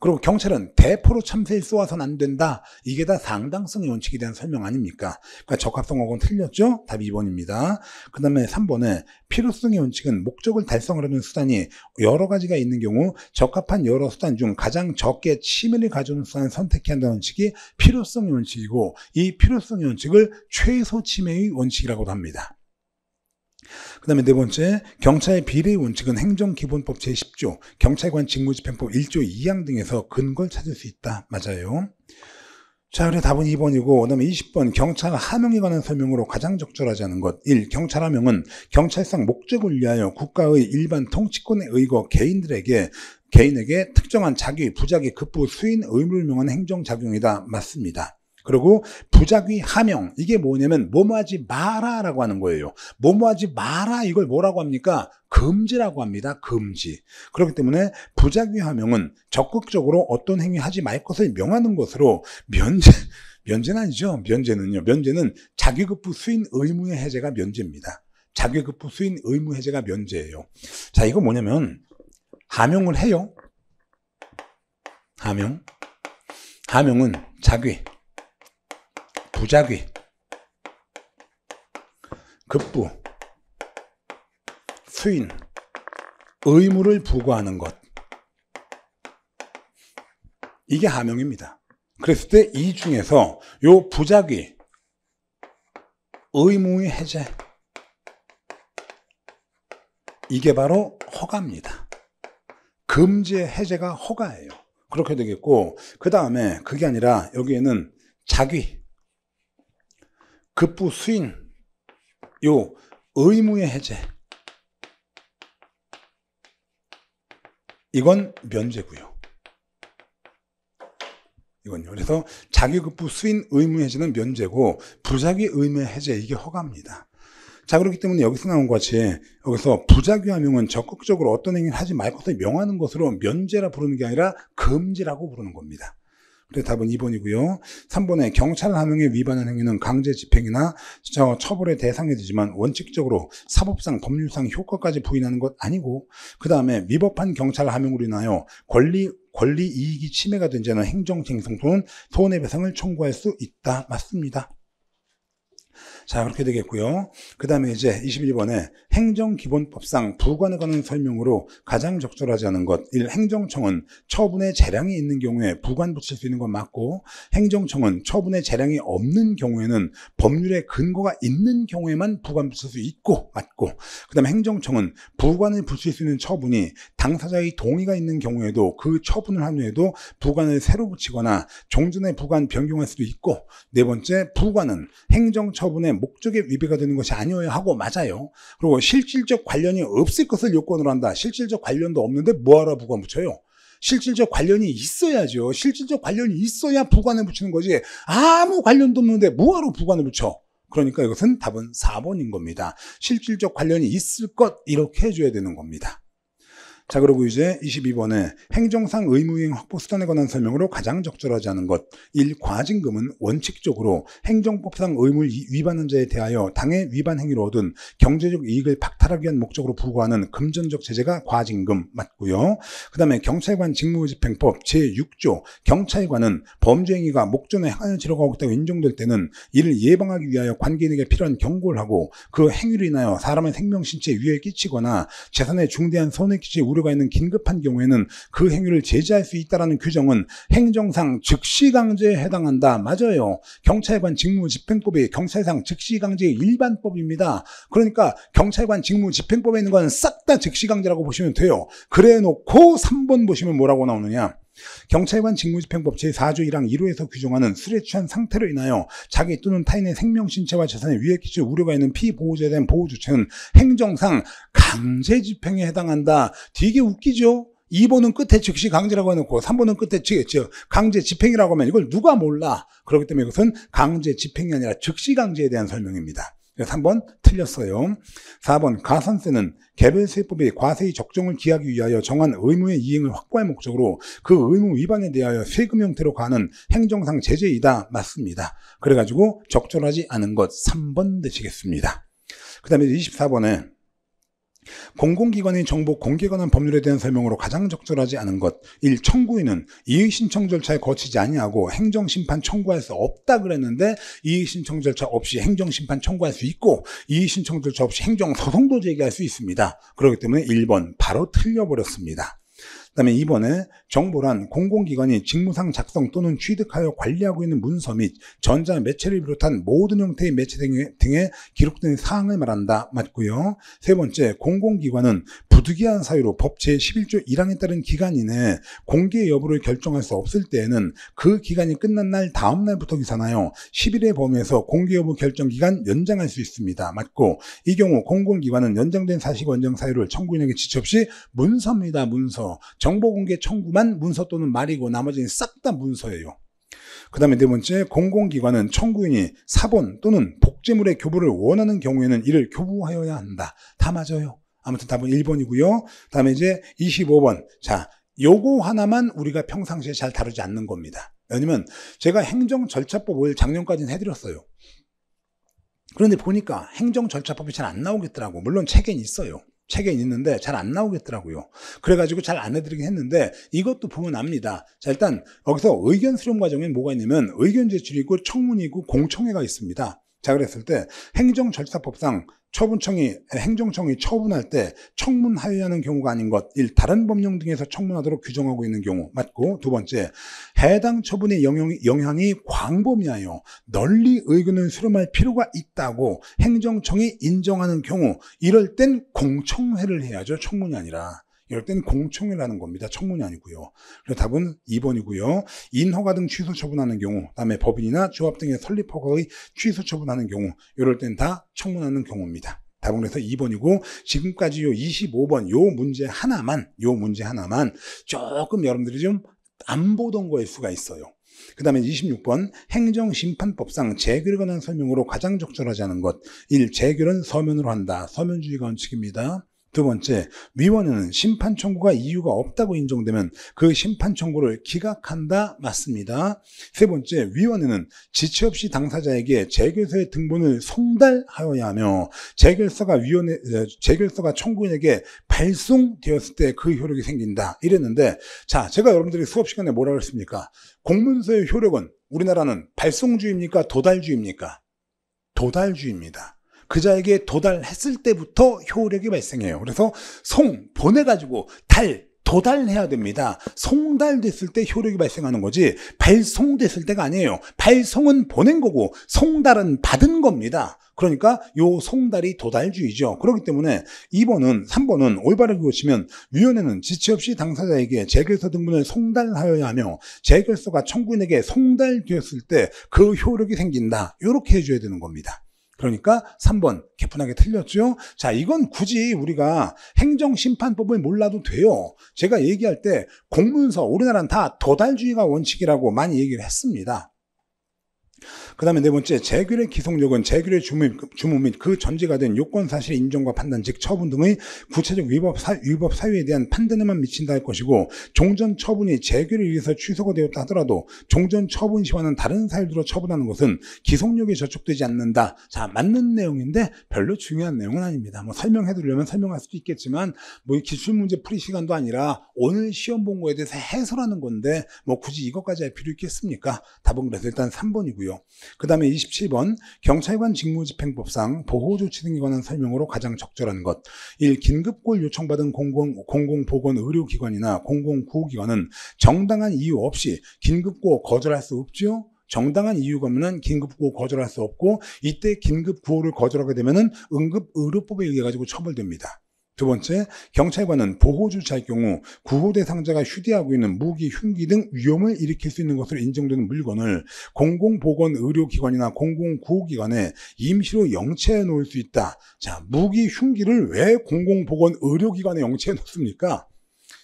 그리고 경찰은 대포로 참새에 쏘아서는 안 된다. 이게 다 상당성의 원칙에 대한 설명 아닙니까? 그러니까 적합성하고는 틀렸죠? 답이 2번입니다. 그 다음에 3번에 필요성의 원칙은 목적을 달성하려는 수단이 여러 가지가 있는 경우 적합한 여러 수단 중 가장 적게 침해를 가져오는 수단을 선택해야 한다는 원칙이 필요성의 원칙이고, 이 필요성의 원칙을 최소 침해의 원칙이라고도 합니다. 그 다음에 네 번째, 경찰 비례의 원칙은 행정기본법 제10조, 경찰관 직무집행법 1조 2항 등에서 근거를 찾을 수 있다. 맞아요. 자, 그래 답은 2번이고, 그 다음에 20번, 경찰 하명에 관한 설명으로 가장 적절하지 않은 것. 1. 경찰 하명은 경찰상 목적을 위하여 국가의 일반 통치권에 의거 개인에게 특정한 자기, 부자기, 급부, 수인, 의무를 명하는 행정작용이다. 맞습니다. 그리고 부작위 하명, 이게 뭐냐면 뭐뭐하지 마라 라고 하는 거예요. 뭐뭐하지 마라, 이걸 뭐라고 합니까? 금지라고 합니다. 금지. 그렇기 때문에 부작위 하명은 적극적으로 어떤 행위 하지 말 것을 명하는 것으로 면제는 아니죠. 면제는 자기급부 수인 의무의 해제가 면제입니다. 자기급부 수인 의무 해제가 면제예요. 자, 이거 뭐냐면 하명을 해요. 하명은 자귀, 부작위, 급부, 수인, 의무를 부과하는 것. 이게 하명입니다. 그랬을 때 이 중에서 요 부작위, 의무의 해제, 이게 바로 허가입니다. 금지의 해제가 허가예요. 그렇게 되겠고, 그 다음에 그게 아니라 여기에는 자귀, 급부, 수인, 요 의무의 해제, 이건 면제고요. 이건요. 그래서 자기급부, 수인, 의무 해제는 면제고, 부작위, 의무 해제, 이게 허가입니다. 자, 그렇기 때문에 여기서 나온 것 같이 여기서 부작위 하명은 적극적으로 어떤 행위를 하지 말 것을 명하는 것으로 면제라 부르는 게 아니라 금지라고 부르는 겁니다. 그래서 답은 2번이고요. 3번에 경찰 하명에 위반한 행위는 강제 집행이나 처벌의 대상이 되지만 원칙적으로 사법상 법률상 효과까지 부인하는 것 아니고, 그 다음에 위법한 경찰 하명으로 인하여 권리 이익이 침해가 된 자는 행정쟁송 또는 손해배상을 청구할 수 있다. 맞습니다. 자, 그렇게 되겠고요. 그 다음에 이제 21번에 행정기본법상 부관에 관한 설명으로 가장 적절하지 않은 것. 1. 행정청은 처분의 재량이 있는 경우에 부관 붙일 수 있는 건 맞고, 행정청은 처분의 재량이 없는 경우에는 법률에 근거가 있는 경우에만 부관 붙일 수 있고 맞고, 그 다음에 행정청은 부관을 붙일 수 있는 처분이 당사자의 동의가 있는 경우에도 그 처분을 한 후에도 부관을 새로 붙이거나 종전의 부관 변경할 수도 있고, 네 번째, 부관은 행정처분의 목적에 위배가 되는 것이 아니어야 하고 맞아요. 그리고 실질적 관련이 없을 것을 요건으로 한다. 실질적 관련도 없는데 뭐하러 부관 붙여요? 실질적 관련이 있어야죠. 실질적 관련이 있어야 부관을 붙이는 거지. 아무 관련도 없는데 뭐하러 부관을 붙여? 그러니까 이것은 답은 4번인 겁니다. 실질적 관련이 있을 것, 이렇게 해줘야 되는 겁니다. 자, 그리고 이제 22번에 행정상 의무이행 확보 수단에 관한 설명으로 가장 적절하지 않은 것. 1. 과징금은 원칙적으로 행정법상 의무를 위반한 자에 대하여 당해 위반 행위로 얻은 경제적 이익을 박탈하기 위한 목적으로 부과하는 금전적 제재가 과징금 맞고요. 그 다음에 경찰관 직무집행법 제6조, 경찰관은 범죄 행위가 목전에 행하여 치러가고 있다고 인정될 때는 이를 예방하기 위하여 관계인에게 필요한 경고를 하고, 그 행위로 인하여 사람의 생명, 신체에 위해를 끼치거나 재산에 중대한 손해를 끼칠 우려가 있는 긴급한 경우에는 그 행위를 제재할 수 있다는 규정은 행정상 즉시강제에 해당한다. 맞아요. 경찰관 직무집행법이 경찰상 즉시강제의 일반법입니다. 그러니까 경찰관 직무집행법에 있는 건 싹 다 즉시강제라고 보시면 돼요. 그래 놓고 3번 보시면 뭐라고 나오느냐. 경찰관 직무집행법 제4조 1항 1호에서 규정하는 술에 취한 상태로 인하여 자기 또는 타인의 생명, 신체와 재산에 위해 끼칠 우려가 있는 피보호자에 대한 보호조치는 행정상 강제집행에 해당한다. 되게 웃기죠? 2번은 끝에 즉시 강제라고 해놓고 3번은 끝에 강제 집행이라고 하면 이걸 누가 몰라. 그렇기 때문에 이것은 강제 집행이 아니라 즉시 강제에 대한 설명입니다. 그래서 3번 틀렸어요. 4번 가산세는 개별세법의 과세의 적정을 기하기 위하여 정한 의무의 이행을 확보할 목적으로 그 의무 위반에 대하여 세금 형태로 가하는 행정상 제재이다. 맞습니다. 그래가지고 적절하지 않은 것 3번 되시겠습니다. 그 다음에 24번에 공공기관의 정보 공개에 관한 법률에 대한 설명으로 가장 적절하지 않은 것. 1. 청구인은 이의신청 절차에 거치지 아니하고 행정심판 청구할 수 없다 그랬는데 이의신청 절차 없이 행정심판 청구할 수 있고 이의신청 절차 없이 행정소송도 제기할 수 있습니다. 그렇기 때문에 1번 바로 틀려버렸습니다. 그 다음에 2번에 정보란 공공기관이 직무상 작성 또는 취득하여 관리하고 있는 문서 및 전자 매체를 비롯한 모든 형태의 매체 등에 기록된 사항을 말한다. 맞고요. 세 번째, 공공기관은 부득이한 사유로 법 제11조 1항에 따른 기간 이내에 공개 여부를 결정할 수 없을 때에는 그 기간이 끝난 날 다음 날부터 기산하여 10일의 범위에서 공개 여부 결정 기간 연장할 수 있습니다. 맞고, 이 경우 공공기관은 연장된 사실 원정 사유를 청구인에게 지체 없이 문서입니다. 문서. 정보공개 청구만 문서 또는 말이고 나머지는 싹 다 문서예요. 그 다음에 네 번째, 공공기관은 청구인이 사본 또는 복제물의 교부를 원하는 경우에는 이를 교부하여야 한다. 다 맞아요. 아무튼 답은 1번이고요. 그 다음에 이제 25번. 자, 요거 하나만 우리가 평상시에 잘 다루지 않는 겁니다. 왜냐면 제가 행정절차법을 작년까지는 해드렸어요. 그런데 보니까 행정절차법이 잘 안 나오겠더라고. 물론 책에는 있어요. 책에 있는데 잘 안 나오겠더라고요. 그래가지고 잘 안 해드리긴 했는데 이것도 보면 압니다. 자, 일단 여기서 의견 수렴 과정에 뭐가 있냐면 의견 제출이 있고 청문이 있고 공청회가 있습니다. 자, 그랬을 때 행정절차법상 행정청이 처분할 때 청문하여야하는 경우가 아닌 것. 1. 다른 법령 등에서 청문하도록 규정하고 있는 경우. 맞고, 두 번째, 해당 처분의 영향이 광범위하여 널리 의견을 수렴할 필요가 있다고 행정청이 인정하는 경우, 이럴 땐 공청회를 해야죠. 청문이 아니라. 이럴 땐 공청회를 하는 겁니다. 청문이 아니고요. 그래서 답은 2번이고요. 인허가 등 취소 처분하는 경우, 그다음에 법인이나 조합 등의 설립 허가의 취소 처분하는 경우, 이럴 땐 다 청문하는 경우입니다. 답은 그래서 2번이고, 지금까지 요 25번 요 문제 하나만 조금 여러분들이 좀 안 보던 거일 수가 있어요. 그 다음에 26번 행정심판법상 재결에 관한 설명으로 가장 적절하지 않은 것. 1. 재결은 서면으로 한다. 서면주의가 원칙입니다. 두 번째, 위원회는 심판 청구가 이유가 없다고 인정되면 그 심판 청구를 기각한다. 맞습니다. 세 번째, 위원회는 지체 없이 당사자에게 재결서의 등본을 송달하여야 하며 재결서가 청구인에게 발송되었을 때 그 효력이 생긴다. 이랬는데, 자, 제가 여러분들이 수업 시간에 뭐라고 했습니까? 공문서의 효력은 우리나라는 발송주의입니까? 도달주의입니까? 도달주의입니다. 그자에게 도달했을 때부터 효력이 발생해요. 그래서 보내가지고 도달해야 됩니다. 송달됐을 때 효력이 발생하는 거지 발송됐을 때가 아니에요. 발송은 보낸 거고 송달은 받은 겁니다. 그러니까 요 송달이 도달주의죠. 그렇기 때문에 3번은 올바르게 고치면 위원회는 지체 없이 당사자에게 재결서 등본을 송달하여야 하며 재결서가 청구인에게 송달되었을 때 그 효력이 생긴다. 이렇게 해줘야 되는 겁니다. 그러니까 3번 개뿐하게 틀렸죠. 자, 이건 굳이 우리가 행정심판법을 몰라도 돼요. 제가 얘기할 때 공문서, 우리나라는 다 도달주의가 원칙이라고 많이 얘기를 했습니다. 그 다음에 네 번째, 재결의 기속력은 재결의 주무 및 그 전제가 된 요건 사실의 인정과 판단, 즉 처분 등의 구체적 위법 사유에 대한 판단에만 미친다 할 것이고, 종전 처분이 재결에 의해서 취소가 되었다 하더라도 종전 처분 시와는 다른 사유로 처분하는 것은 기속력에 저촉되지 않는다. 자, 맞는 내용인데 별로 중요한 내용은 아닙니다. 뭐 설명해 드리려면 설명할 수도 있겠지만 뭐 기출문제 풀이 시간도 아니라 오늘 시험 본 거에 대해서 해설하는 건데 뭐 굳이 이것까지 할 필요 있겠습니까? 답은 그래서 일단 3번이고요. 그 다음에 27번 경찰관 직무집행법상 보호조치 등에 관한 설명으로 가장 적절한 것. 1. 긴급구호를 요청받은 공공보건의료기관이나 공공구호기관은 정당한 이유 없이 긴급구호 거절할 수 없죠. 정당한 이유가 없으면 긴급구호 거절할 수 없고, 이때 긴급구호를 거절하게 되면 응급의료법에 의해 가지고 처벌됩니다. 두 번째, 경찰관은 보호조치할 경우 구호 대상자가 휴대하고 있는 무기, 흉기 등 위험을 일으킬 수 있는 것으로 인정되는 물건을 공공보건의료기관이나 공공구호기관에 임시로 영체해 놓을 수 있다. 자, 무기, 흉기를 왜 공공보건의료기관에 영체해 놓습니까?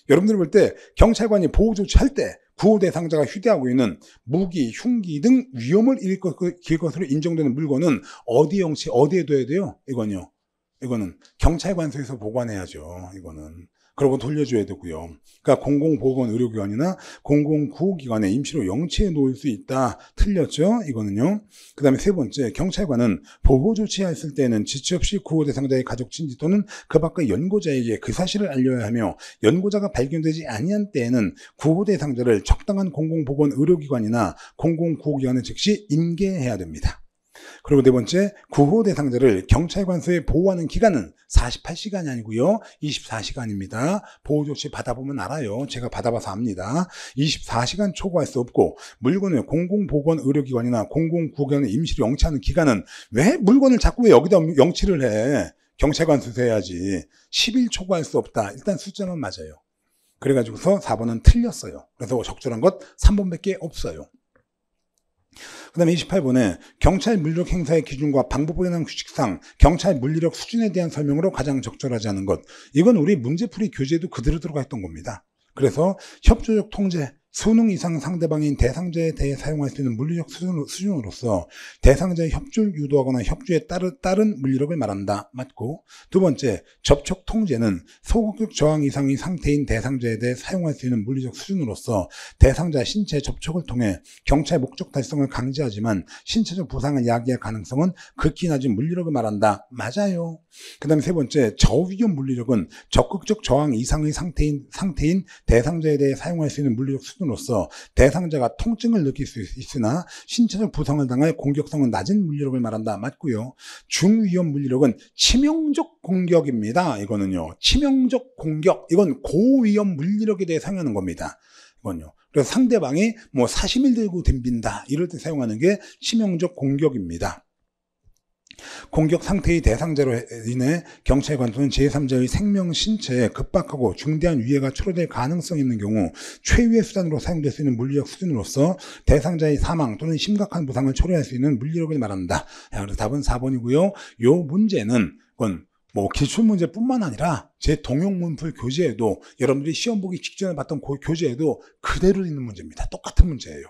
여러분들 볼 때 경찰관이 보호조치할 때 구호 대상자가 휴대하고 있는 무기, 흉기 등 위험을 일으킬 것으로 인정되는 물건은 어디에 둬야 돼요? 이거는 경찰관서에서 보관해야죠. 이거는. 그러고 돌려줘야 되고요. 그러니까 공공보건의료기관이나 공공구호기관에 임시로 영체해 놓을 수 있다. 틀렸죠? 이거는요. 그 다음에 세 번째, 경찰관은 보호조치했을 때는 지체 없이 구호 대상자의 가족, 친지 또는 그 밖의 연고자에게 그 사실을 알려야 하며 연고자가 발견되지 아니한 때에는 구호 대상자를 적당한 공공보건의료기관이나 공공구호기관에 즉시 인계해야 됩니다. 그리고 네 번째, 구호 대상자를 경찰관서에 보호하는 기간은 48시간이 아니고요. 24시간입니다. 보호조치 받아보면 알아요. 제가 받아봐서 압니다. 24시간 초과할 수 없고 물건을 공공보건의료기관이나 공공구호기관에 임시로 영치하는 기간은 왜 물건을 자꾸 왜 여기다 영치를 해? 경찰관서에서 해야지. 10일 초과할 수 없다. 일단 숫자만 맞아요. 그래가지고서 4번은 틀렸어요. 그래서 적절한 것 3번밖에 없어요. 그 다음에 28번에 경찰 물리력 행사의 기준과 방법에 관한 규칙상 경찰 물리력 수준에 대한 설명으로 가장 적절하지 않은 것. 이건 우리 문제풀이 교재에도 그대로 들어가 있던 겁니다. 그래서 협조적 통제, 수능 이상 상대방인 대상자에 대해 사용할 수 있는 물리력 수준으로서 대상자의 협조를 유도하거나 협조에 따른 물리력을 말한다. 맞고, 두 번째, 접촉 통제는 소극적 저항 이상의 상태인 대상자에 대해 사용할 수 있는 물리적 수준으로서 대상자 신체 접촉을 통해 경찰 목적 달성을 강제하지만 신체적 부상을 야기할 가능성은 극히 낮은 물리력을 말한다. 맞아요. 그 다음에 세 번째, 저위험 물리력은 적극적 저항 이상의 상태인 대상자에 대해 사용할 수 있는 물리력 수준으로서 대상자가 통증을 느낄 수 있으나 신체적 부상을 당할 공격성은 낮은 물리력을 말한다. 맞고요. 중위험 물리력은 치명적 공격입니다. 이거는요. 치명적 공격. 이건 고위험 물리력에 대해 사용하는 겁니다. 이건요. 그래서 상대방이 뭐 사시미를 들고 덤빈다. 이럴 때 사용하는 게 치명적 공격입니다. 공격 상태의 대상자로 인해 경찰관 또는 제3자의 생명, 신체에 급박하고 중대한 위해가 초래될 가능성이 있는 경우 최후의 수단으로 사용될 수 있는 물리력 수준으로서 대상자의 사망 또는 심각한 부상을 초래할 수 있는 물리력을 말한다. 그래서 답은 4번이고요. 이 문제는 뭐 기출문제뿐만 아니라 제 동영문풀 교재에도 여러분들이 시험 보기 직전에 봤던 그 교재에도 그대로 있는 문제입니다. 똑같은 문제예요.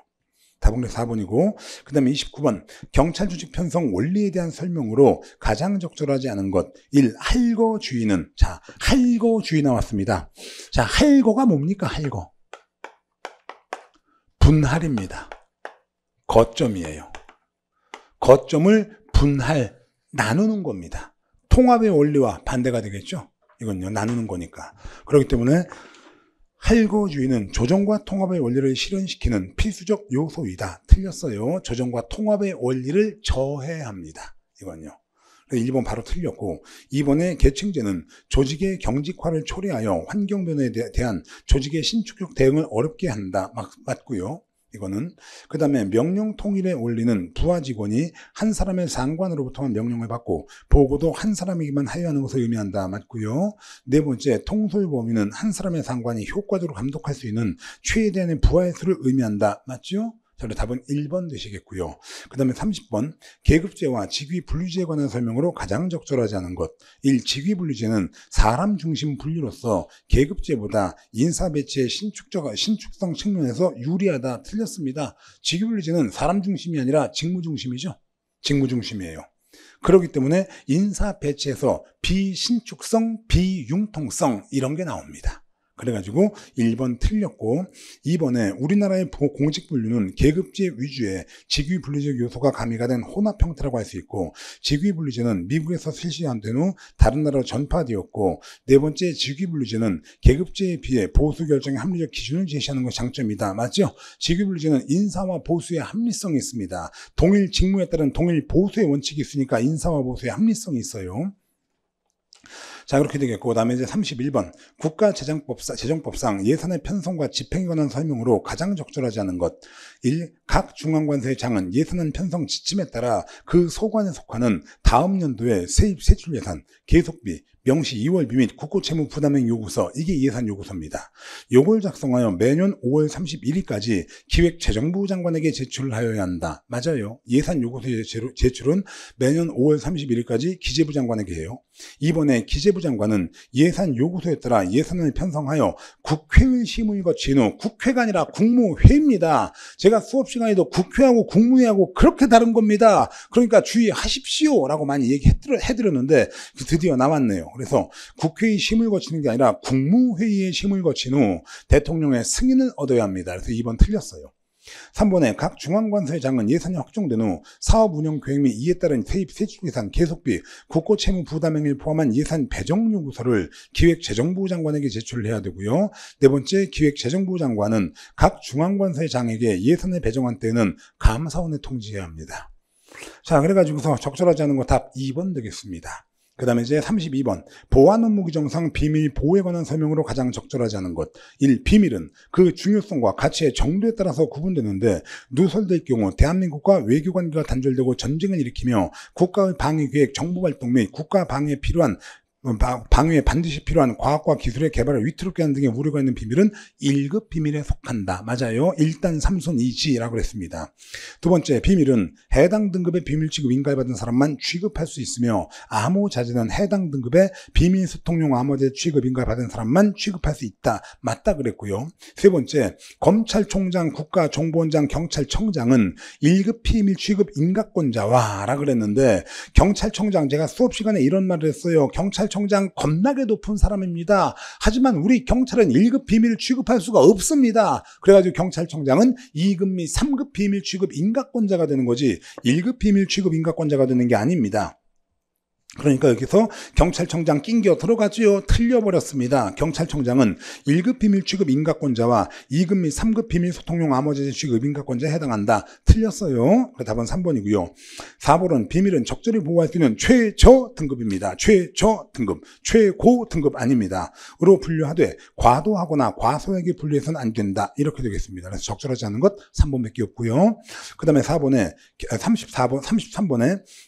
답은 4번이고, 그 다음에 29번 경찰 조직 편성 원리에 대한 설명으로 가장 적절하지 않은 것 1. 할거주의는, 자, 할거주의 나왔습니다. 자, 할거가 뭡니까? 할거 분할입니다. 거점이에요. 거점을 분할, 나누는 겁니다. 통합의 원리와 반대가 되겠죠. 이건요, 나누는 거니까. 그렇기 때문에 할거주의는 조정과 통합의 원리를 실현시키는 필수적 요소이다. 틀렸어요. 조정과 통합의 원리를 저해합니다. 이건요. 1번 바로 틀렸고, 2번의 계층제는 조직의 경직화를 초래하여 환경변화에 대한 조직의 신축적 대응을 어렵게 한다. 맞고요. 이거는. 그 다음에 명령 통일의 원리는 부하 직원이 한 사람의 상관으로부터 명령을 받고 보고도 한 사람에게만 하여야 하는 것을 의미한다. 맞고요. 네 번째, 통솔 범위는 한 사람의 상관이 효과적으로 감독할 수 있는 최대한의 부하의 수를 의미한다. 맞죠? 자, 답은 1번 되시겠고요. 그 다음에 30번, 계급제와 직위분류제에 관한 설명으로 가장 적절하지 않은 것. 1. 직위분류제는 사람 중심 분류로서 계급제보다 인사배치의 신축성 측면에서 유리하다. 틀렸습니다. 직위분류제는 사람 중심이 아니라 직무 중심이죠. 직무 중심이에요. 그렇기 때문에 인사배치에서 비신축성, 비융통성 이런 게 나옵니다. 그래가지고 1번 틀렸고, 2번에 우리나라의 공직분류는 계급제 위주의 직위분류적 요소가 가미가 된 혼합 형태라고 할 수 있고, 직위분류제는 미국에서 실시된 후 다른 나라로 전파되었고, 네 번째, 직위분류제는 계급제에 비해 보수 결정의 합리적 기준을 제시하는 것이 장점이다. 맞죠? 직위분류제는 인사와 보수의 합리성이 있습니다. 동일 직무에 따른 동일 보수의 원칙이 있으니까 인사와 보수의 합리성이 있어요. 자, 그렇게 되겠고, 그 다음에 이제 31번. 국가재정법상 예산의 편성과 집행에 관한 설명으로 가장 적절하지 않은 것. 1. 각 중앙관서의 장은 예산안 편성 지침에 따라 그 소관에 속하는 다음 연도의 세입 세출 예산, 계속비, 명시 2월비 및 국고채무 부담행 요구서, 이게 예산 요구서입니다. 요걸 작성하여 매년 5월 31일까지 기획재정부 장관에게 제출하여야 한다. 맞아요. 예산 요구서의 제출은 매년 5월 31일까지 기재부 장관에게 해요. 이번에 기재부 장관은 예산 요구서에 따라 예산을 편성하여 국회의 심의 거친 후, 국회가 아니라 국무회의입니다. 제가 수업 시간에도 국회하고 국무회의하고 그렇게 다른 겁니다. 그러니까 주의하십시오 라고 많이 얘기해드렸는데 드디어 나왔네요. 그래서 국회의 심의를 거치는 게 아니라 국무회의의 심의를 거친 후 대통령의 승인을 얻어야 합니다. 그래서 2번 틀렸어요. 3번에 각 중앙관서장은 예산이 확정된 후 사업 운영 계획 및 이에 따른 세입 세출 예산 계속비, 국고 채무 부담행위를 포함한 예산 배정 요구서를 기획재정부 장관에게 제출을 해야 되고요. 네 번째, 기획재정부 장관은 각 중앙관서장에게 예산을 배정한 때에는 감사원에 통지해야 합니다. 자, 그래가지고서 적절하지 않은 거 답 2번 되겠습니다. 그 다음에 이제 32번. 보안 업무 규정상 비밀 보호에 관한 설명으로 가장 적절하지 않은 것. 1. 비밀은 그 중요성과 가치의 정도에 따라서 구분되는데 누설될 경우 대한민국과 외교관계가 단절되고 전쟁을 일으키며 국가의 방위계획, 정보활동 및 국가 방위에 반드시 필요한 과학과 기술의 개발을 위태롭게 하는 등의 우려가 있는 비밀은 1급 비밀에 속한다. 맞아요. 일단 삼손이지라고 그랬습니다. 두 번째, 비밀은 해당 등급의 비밀 취급 인가를 받은 사람만 취급할 수 있으며 암호 자재는 해당 등급의 비밀 소통용 암호제 취급 인가를 받은 사람만 취급할 수 있다. 맞다 그랬고요. 세 번째, 검찰총장, 국가정보원장, 경찰청장은 1급 비밀 취급 인가권자와 라고 그랬는데 경찰청장, 제가 수업 시간에 이런 말을 했어요. 경찰청장 겁나게 높은 사람입니다. 하지만 우리 경찰은 1급 비밀 취급할 수가 없습니다. 그래가지고 경찰청장은 2급 및 3급 비밀 취급 인가권자가 되는 거지 1급 비밀 취급 인가권자가 되는 게 아닙니다. 그러니까 여기서 경찰청장 낑겨 들어가지요. 틀려버렸습니다. 경찰청장은 1급 비밀 취급 인가권자와 2급 및 3급 비밀 소통용 암호제재 취급 인가권자에 해당한다. 틀렸어요. 답은 3번이고요. 4번은 비밀은 적절히 보호할 수 있는 최저 등급입니다. 최저 등급, 최고 등급 아닙니다. 으로 분류하되 과도하거나 과소하게 분류해서는 안 된다. 이렇게 되겠습니다. 그래서 적절하지 않은 것 3번밖에 없고요. 그 다음에 33번에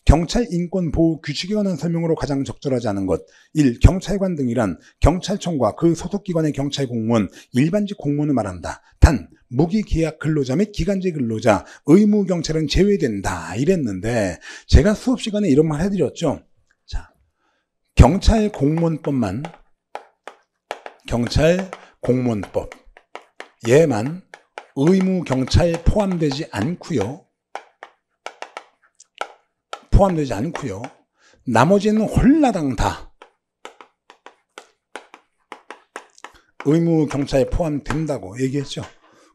경찰 인권 보호 규칙에 관한 설명으로 가장 적절하지 않은 것. 1. 경찰관 등이란 경찰청과 그 소속기관의 경찰 공무원, 일반직 공무원을 말한다. 단 무기계약 근로자 및 기간제 근로자, 의무경찰은 제외된다. 이랬는데 제가 수업 시간에 이런 말 해드렸죠. 자, 경찰 공무원법만, 경찰 공무원법 얘만 의무경찰 포함되지 않고요. 나머지는 홀라당 다 의무경찰에 포함된다고 얘기했죠.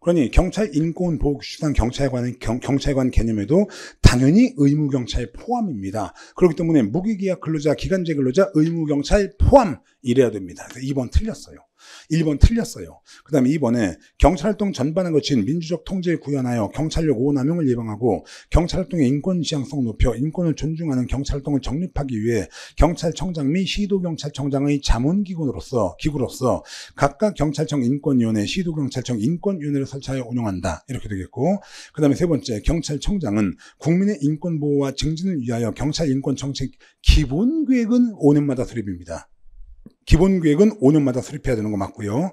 그러니 경찰 인권 보호 규칙상 경찰관 개념에도 당연히 의무경찰 포함입니다. 그렇기 때문에 무기계약 근로자, 기간제 근로자, 의무경찰 포함 이래야 됩니다. 그래서 2번 틀렸어요. 1번 틀렸어요. 그 다음에 2번에 경찰활동 전반에 거친 민주적 통제를 구현하여 경찰력 오남용을 예방하고 경찰활동의 인권 지향성을 높여 인권을 존중하는 경찰활동을 정립하기 위해 경찰청장 및 시도경찰청장의 자문기구로서 각각 경찰청 인권위원회, 시도경찰청 인권위원회를 설치하여 운영한다. 이렇게 되겠고, 그 다음에 세 번째, 경찰청장은 국민의 인권보호와 증진을 위하여 경찰인권정책 기본계획은 5년마다 수립입니다. 기본계획은 5년마다 수립해야 되는 거 맞고요.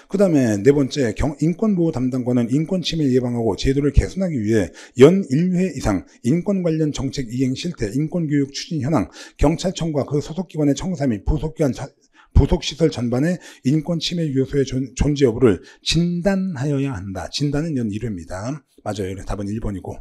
그 다음에 네 번째, 인권보호 담당관은 인권침해를 예방하고 제도를 개선하기 위해 연 1회 이상 인권 관련 정책 이행 실태, 인권교육 추진 현황, 경찰청과 그 소속기관의 청사 및 부속시설 전반의 인권침해 요소의 존재 여부를 진단하여야 한다. 진단은 연 1회입니다. 맞아요. 답은 1번이고.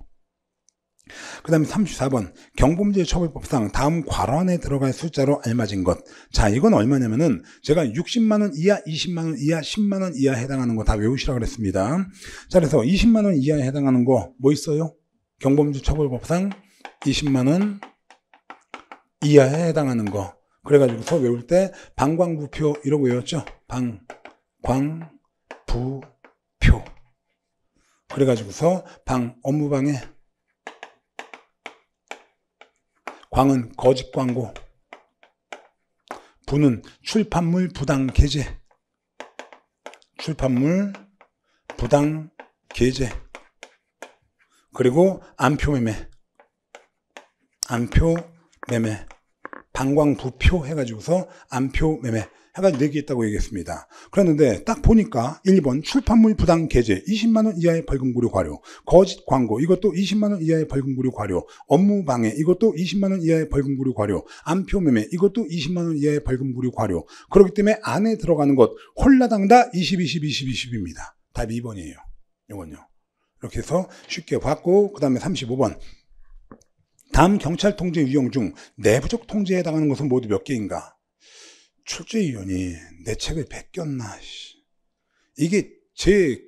그 다음에 34번 경범죄처벌법상 다음 괄호 들어갈 숫자로 알맞은 것. 자, 이건 얼마냐면은 제가 60만원 이하, 20만원 이하, 10만원 이하 해당하는 거 다 외우시라고 그랬습니다. 자, 그래서 20만원 이하에 해당하는 거 뭐 있어요? 경범죄처벌법상 20만원 이하에 해당하는 거. 그래가지고서 외울 때 방광부표 이러고 외웠죠? 방광부표. 그래가지고서 업무방해, 광은 거짓 광고, 부는 출판물 부당 게재, 그리고 안표 매매, 방광부표 해가지고서 암표 매매 해가지고 4개 있다고 얘기했습니다. 그랬는데 딱 보니까 1번 출판물 부당 게재 20만원 이하의 벌금구류 과료, 거짓 광고 이것도 20만원 이하의 벌금구류 과료, 업무 방해 이것도 20만원 이하의 벌금구류 과료, 암표 매매 이것도 20만원 이하의 벌금구류 과료. 그렇기 때문에 안에 들어가는 것 홀라당 다 20, 20, 20, 20입니다. 답이 2번이에요. 이건요. 이렇게 해서 쉽게 봤고, 그 다음에 35번. 다음 경찰 통제 유형 중 내부적 통제에 해당하는 것은 모두 몇 개인가? 출제위원이 내 책을 베꼈나? 이게 제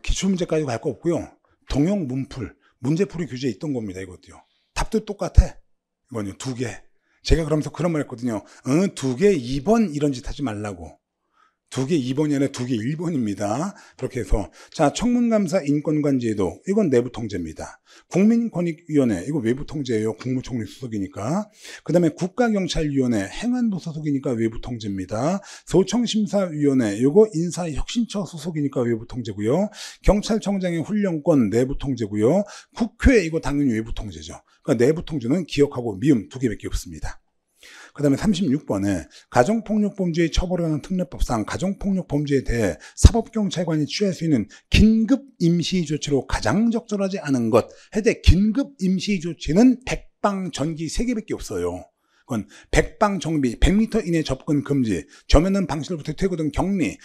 기출문제까지 갈 거 없고요. 동형 문풀, 문제풀이 규제에 있던 겁니다. 이것도요. 답도 똑같아. 이건요. 2개. 제가 그러면서 그런 말 했거든요. 2개 2번 이런 짓 하지 말라고. 2개 2번이 아니라 2개 1번입니다. 그렇게 해서 자, 청문감사 인권관제도 이건 내부 통제입니다. 국민권익위원회 이거 외부 통제예요. 국무총리 수석이니까. 그 다음에 국가경찰위원회 행안부 소속이니까 외부 통제입니다. 소청심사위원회 이거 인사혁신처 소속이니까 외부 통제고요. 경찰청장의 훈련권 내부 통제고요. 국회 이거 당연히 외부 통제죠. 그러니까 내부 통제는 기억하고 미음 2개밖에 없습니다. 그 다음에 36번에 가정폭력범죄의 처벌에 관한 특례법상 가정폭력범죄에 대해 사법경찰관이 취할 수 있는 긴급 임시조치로 가장 적절하지 않은 것. 해대 긴급 임시조치는 백방전기 3개밖에 없어요. 그건 백방정비, 100m 이내 접근 금지, 점연은 방실부터 퇴거 등 격리,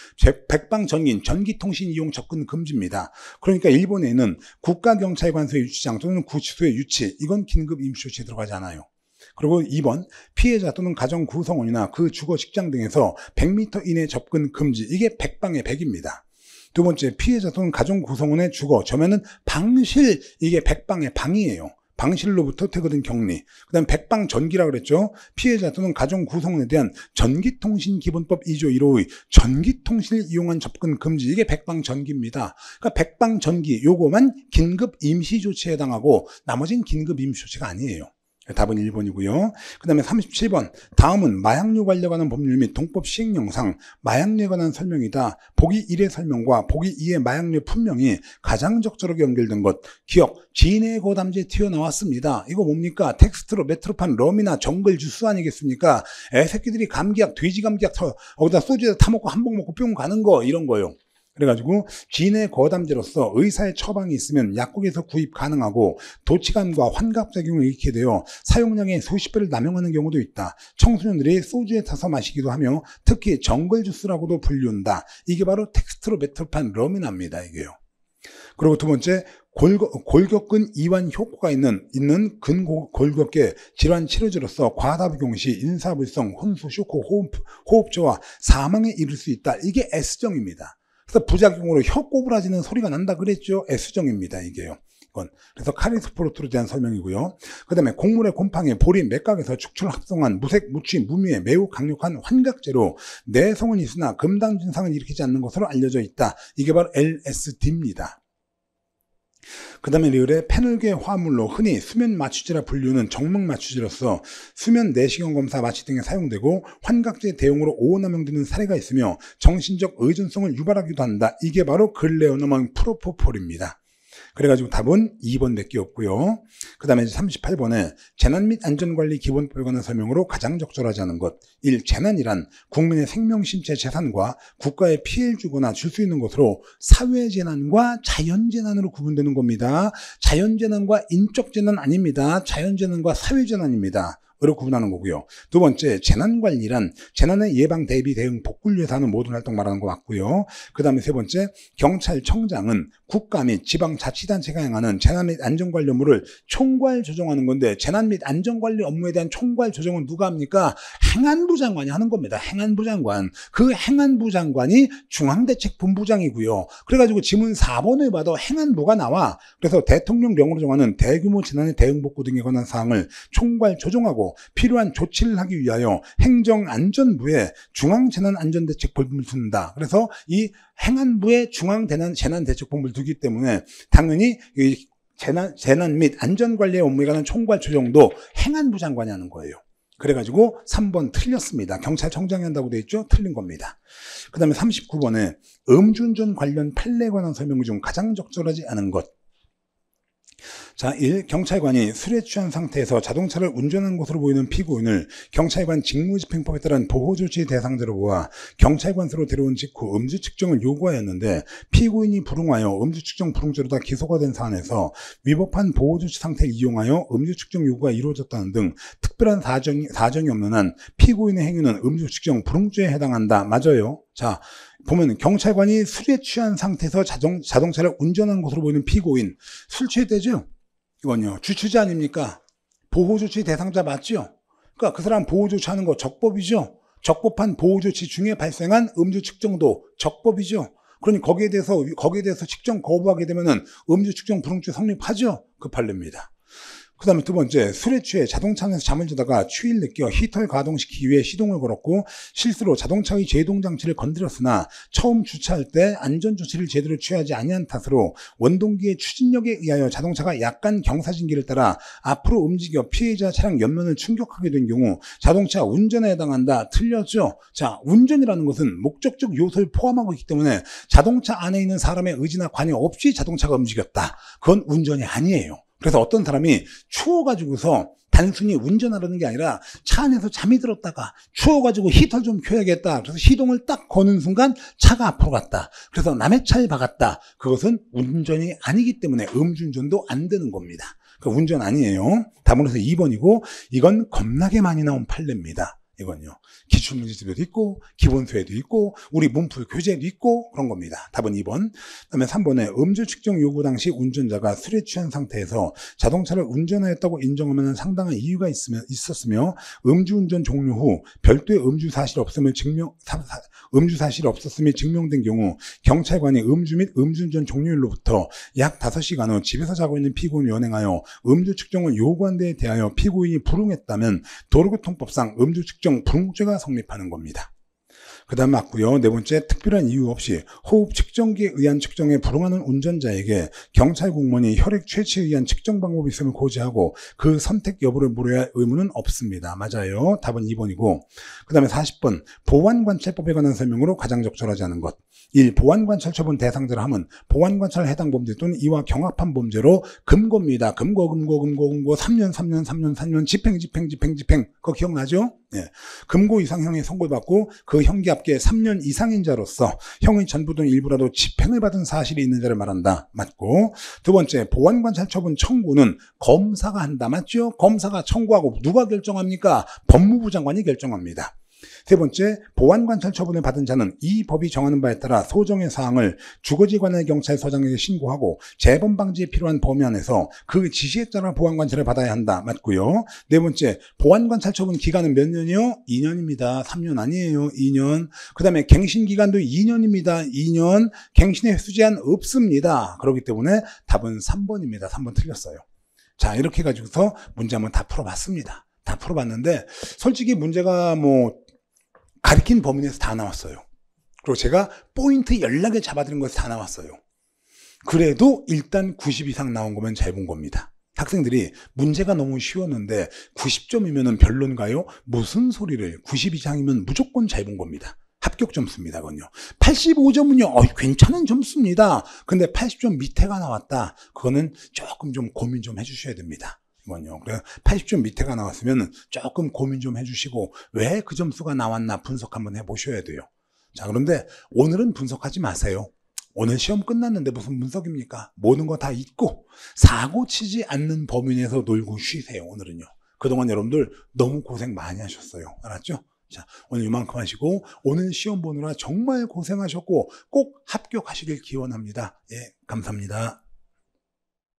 백방전기인 전기통신 이용 접근 금지입니다. 그러니까 일본에는 국가경찰관서의 유치장 또는 구치소의 유치, 이건 긴급 임시조치에 들어가지 않아요. 그리고 2번 피해자 또는 가정 구성원이나 그 주거 직장 등에서 100m 이내 접근 금지, 이게 백방의 100입니다. 두 번째 피해자 또는 가정 구성원의 주거, 점에는 방실, 이게 백방의 방이에요. 방실로부터 퇴거된 격리. 그 다음에 백방전기라고 그랬죠. 피해자 또는 가정 구성원에 대한 전기통신기본법 2조 1호의 전기통신을 이용한 접근 금지, 이게 백방전기입니다. 그러니까 백방전기 요거만 긴급 임시조치에 해당하고 나머지는 긴급 임시조치가 아니에요. 답은 1번이고요. 그 다음에 37번. 다음은 마약류 관련한 법률 및 동법 시행령상 마약류에 관한 설명이다. 보기 1의 설명과 보기 2의 마약류 품명이 가장 적절하게 연결된 것. 기억, 진해 고담제 튀어나왔습니다. 이거 뭡니까? 텍스트로 메트로판 럼이나 정글 주스 아니겠습니까? 애새끼들이 감기약, 돼지 감기약 거기다 소주에다 타먹고 한복 먹고 뿅 가는 거, 이런 거요. 그래가지고 진해 거담제로서 의사의 처방이 있으면 약국에서 구입 가능하고 도치감과 환각작용을 일으키게 되어 사용량의 수십 배를 남용하는 경우도 있다. 청소년들이 소주에 타서 마시기도 하며 특히 정글주스라고도 불리운다. 이게 바로 텍스트로메트로판 럼이납니다. 이게요. 그리고 두 번째, 골격근 이완 효과가 있는 근골격계 질환 치료제로서 과다 복용 시 인사불성, 혼수, 쇼크, 호흡저하, 사망에 이를 수 있다. 이게 S정입니다. 그래서 부작용으로 혀 꼬부라지는 소리가 난다 그랬죠. S정입니다. 이게요. 이건. 그래서 카리스포르트로 대한 설명이고요. 그 다음에 곡물의 곰팡이, 보리, 맥각에서 축출 합성한 무색, 무취, 무미의 매우 강력한 환각제로 내성은 있으나 금당 증상을 일으키지 않는 것으로 알려져 있다. 이게 바로 LSD입니다. 그 다음에 리을의 페놀계 화합물로 흔히 수면 마취제라 불리우는 정맥 마취제로서 수면 내시경 검사 마취 등에 사용되고 환각제 대용으로 오남용되는 사례가 있으며 정신적 의존성을 유발하기도 한다. 이게 바로 글레오너먼 프로포폴입니다. 그래가지고 답은 2번 몇 개 없고요. 그 다음에 38번에 재난 및 안전관리 기본법에 관한 설명으로 가장 적절하지 않은 것. 1. 재난이란 국민의 생명, 신체, 재산과 국가에 피해를 주거나 줄 수 있는 것으로 사회재난과 자연재난으로 구분되는 겁니다. 자연재난과 인적재난 아닙니다. 자연재난과 사회재난입니다. 으로 구분하는 거고요. 두 번째, 재난관리란 재난의 예방, 대비, 대응, 복구를 위해서 하는 모든 활동 말하는 거 맞고요. 그 다음에 세 번째, 경찰청장은 국가 및 지방자치단체가 행하는 재난 및 안전관리 업무를 총괄 조정하는 건데, 재난 및 안전관리 업무에 대한 총괄 조정은 누가 합니까? 행안부 장관이 하는 겁니다. 행안부 장관. 그 행안부 장관이 중앙대책본부장이고요. 그래가지고 지문 4번을 봐도 행안부가 나와. 그래서 대통령령으로 정하는 대규모 재난의 대응 복구 등에 관한 사항을 총괄 조정하고 필요한 조치를 하기 위하여 행정안전부에 중앙재난안전대책본부를 둔다. 그래서 이 행안부에 중앙재난대책본부를 두기 때문에 당연히 이 재난 및 안전관리의 업무에 관한 총괄 조정도 행안부 장관이 하는 거예요. 그래가지고 3번 틀렸습니다. 경찰청장이 한다고 되어 있죠? 틀린 겁니다. 그 다음에 39번에 음주운전 관련 판례에 관한 설명 중 가장 적절하지 않은 것. 자, 1. 경찰관이 술에 취한 상태에서 자동차를 운전한 것으로 보이는 피고인을 경찰관 직무집행법에 따른 보호조치 대상자로 보아 경찰관서로 데려온 직후 음주 측정을 요구하였는데 피고인이 불응하여 음주 측정 불응죄로다 기소가 된 사안에서 위법한 보호조치 상태를 이용하여 음주 측정 요구가 이루어졌다는 등 특별한 사정이 없는 한 피고인의 행위는 음주 측정 불응죄에 해당한다. 맞아요. 자, 보면 경찰관이 술에 취한 상태에서 자동차를 운전한 것으로 보이는 피고인, 술 취했대죠? 이건요, 주취자 아닙니까? 보호조치 대상자 맞죠? 그러니까 그 사람 보호조치 하는 거 적법이죠? 적법한 보호조치 중에 발생한 음주 측정도 적법이죠? 그러니 거기에 대해서 측정 거부하게 되면은 음주 측정 불응죄 성립하죠? 그 판례입니다. 그 다음에 두 번째, 술에 취해 자동차 안에서 잠을 자다가 추위를 느껴 히터를 가동시키기 위해 시동을 걸었고 실수로 자동차의 제동장치를 건드렸으나 처음 주차할 때 안전조치를 제대로 취하지 아니한 탓으로 원동기의 추진력에 의하여 자동차가 약간 경사진기를 따라 앞으로 움직여 피해자 차량 옆면을 충격하게 된 경우 자동차 운전에 해당한다. 틀렸죠? 자, 운전이라는 것은 목적적 요소를 포함하고 있기 때문에 자동차 안에 있는 사람의 의지나 관여 없이 자동차가 움직였다. 그건 운전이 아니에요. 그래서 어떤 사람이 추워가지고서 단순히 운전하려는 게 아니라 차 안에서 잠이 들었다가 추워가지고 히터를 좀 켜야겠다. 그래서 시동을 딱 거는 순간 차가 앞으로 갔다. 그래서 남의 차에 박았다. 그것은 운전이 아니기 때문에 음주운전도 안 되는 겁니다. 그러니까 운전 아니에요. 답은 그래서 2번이고 이건 겁나게 많이 나온 판례입니다. 이건요. 기출문제집에도 있고 기본서에도 있고 우리 문풀 교재에도 있고 그런 겁니다. 답은 2번. 그다음에 3번에 음주 측정 요구 당시 운전자가 술에 취한 상태에서 자동차를 운전하였다고 인정하면 상당한 이유가 있었으며 음주운전 종료 후 별도의 음주 사실이 없었음이 증명된 경우 경찰관이 음주 및 음주운전 종료일로부터 약 5시간 후 집에서 자고 있는 피고인을 연행하여 음주 측정을 요구한 데에 대하여 피고인이 불응했다면 도로교통법상 음주 측정 불응죄가 성립하는 겁니다. 그 다음 맞고요. 네 번째, 특별한 이유 없이 호흡 측정기에 의한 측정에 불응하는 운전자에게 경찰 공무원이 혈액 채취에 의한 측정 방법이 있음을 고지하고 그 선택 여부를 물어야 할 의무는 없습니다. 맞아요. 답은 2번이고 그 다음에 40번 보안관찰법에 관한 설명으로 가장 적절하지 않은 것. 1. 보안관찰 처분 대상자를 하면 보안관찰 해당 범죄 또는 이와 경합한 범죄로 금고입니다. 금고 3년 집행 그거 기억나죠? 네. 금고 이상형의 선고를 받고 그 형기 합계 3년 이상인 자로서 형의 전부 또는 일부라도 집행을 받은 사실이 있는 자를 말한다. 맞고 두 번째, 보안관찰 처분 청구는 검사가 한다. 맞죠? 검사가 청구하고 누가 결정합니까? 법무부 장관이 결정합니다. 세 번째, 보안관찰 처분을 받은 자는 이 법이 정하는 바에 따라 소정의 사항을 주거지 관할 경찰서장에게 신고하고 재범 방지에 필요한 범위 안에서 그 지시에 따라 보안관찰을 받아야 한다. 맞고요. 네 번째, 보안관찰 처분 기간은 몇 년이요? 2년입니다. 3년 아니에요. 2년. 그 다음에 갱신 기간도 2년입니다. 2년. 갱신의 횟수 제한 없습니다. 그렇기 때문에 답은 3번입니다. 3번 틀렸어요. 자, 이렇게 해가지고서 문제 한번 다 풀어봤습니다. 다 풀어봤는데 솔직히 문제가 가리킨 범위 내에서 다 나왔어요. 그리고 제가 포인트 연락에 잡아드린 것에서 다 나왔어요. 그래도 일단 90 이상 나온 거면 잘 본 겁니다. 학생들이 문제가 너무 쉬웠는데 90점이면 별론가요? 무슨 소리를 90 이상이면 무조건 잘 본 겁니다. 합격 점수입니다. 그건요. 85점은요. 괜찮은 점수입니다. 근데 80점 밑에가 나왔다. 그거는 조금 좀 고민 좀 해주셔야 됩니다. 이건요. 그래서 80점 밑에가 나왔으면 조금 고민 좀 해주시고 왜 그 점수가 나왔나 분석 한번 해보셔야 돼요. 자, 그런데 오늘은 분석하지 마세요. 오늘 시험 끝났는데 무슨 분석입니까? 모든 거 다 잊고 사고 치지 않는 범위 내에서 놀고 쉬세요. 오늘은요. 그동안 여러분들 너무 고생 많이 하셨어요. 알았죠? 자, 오늘 이만큼 하시고 오늘 시험 보느라 정말 고생하셨고 꼭 합격하시길 기원합니다. 예, 감사합니다.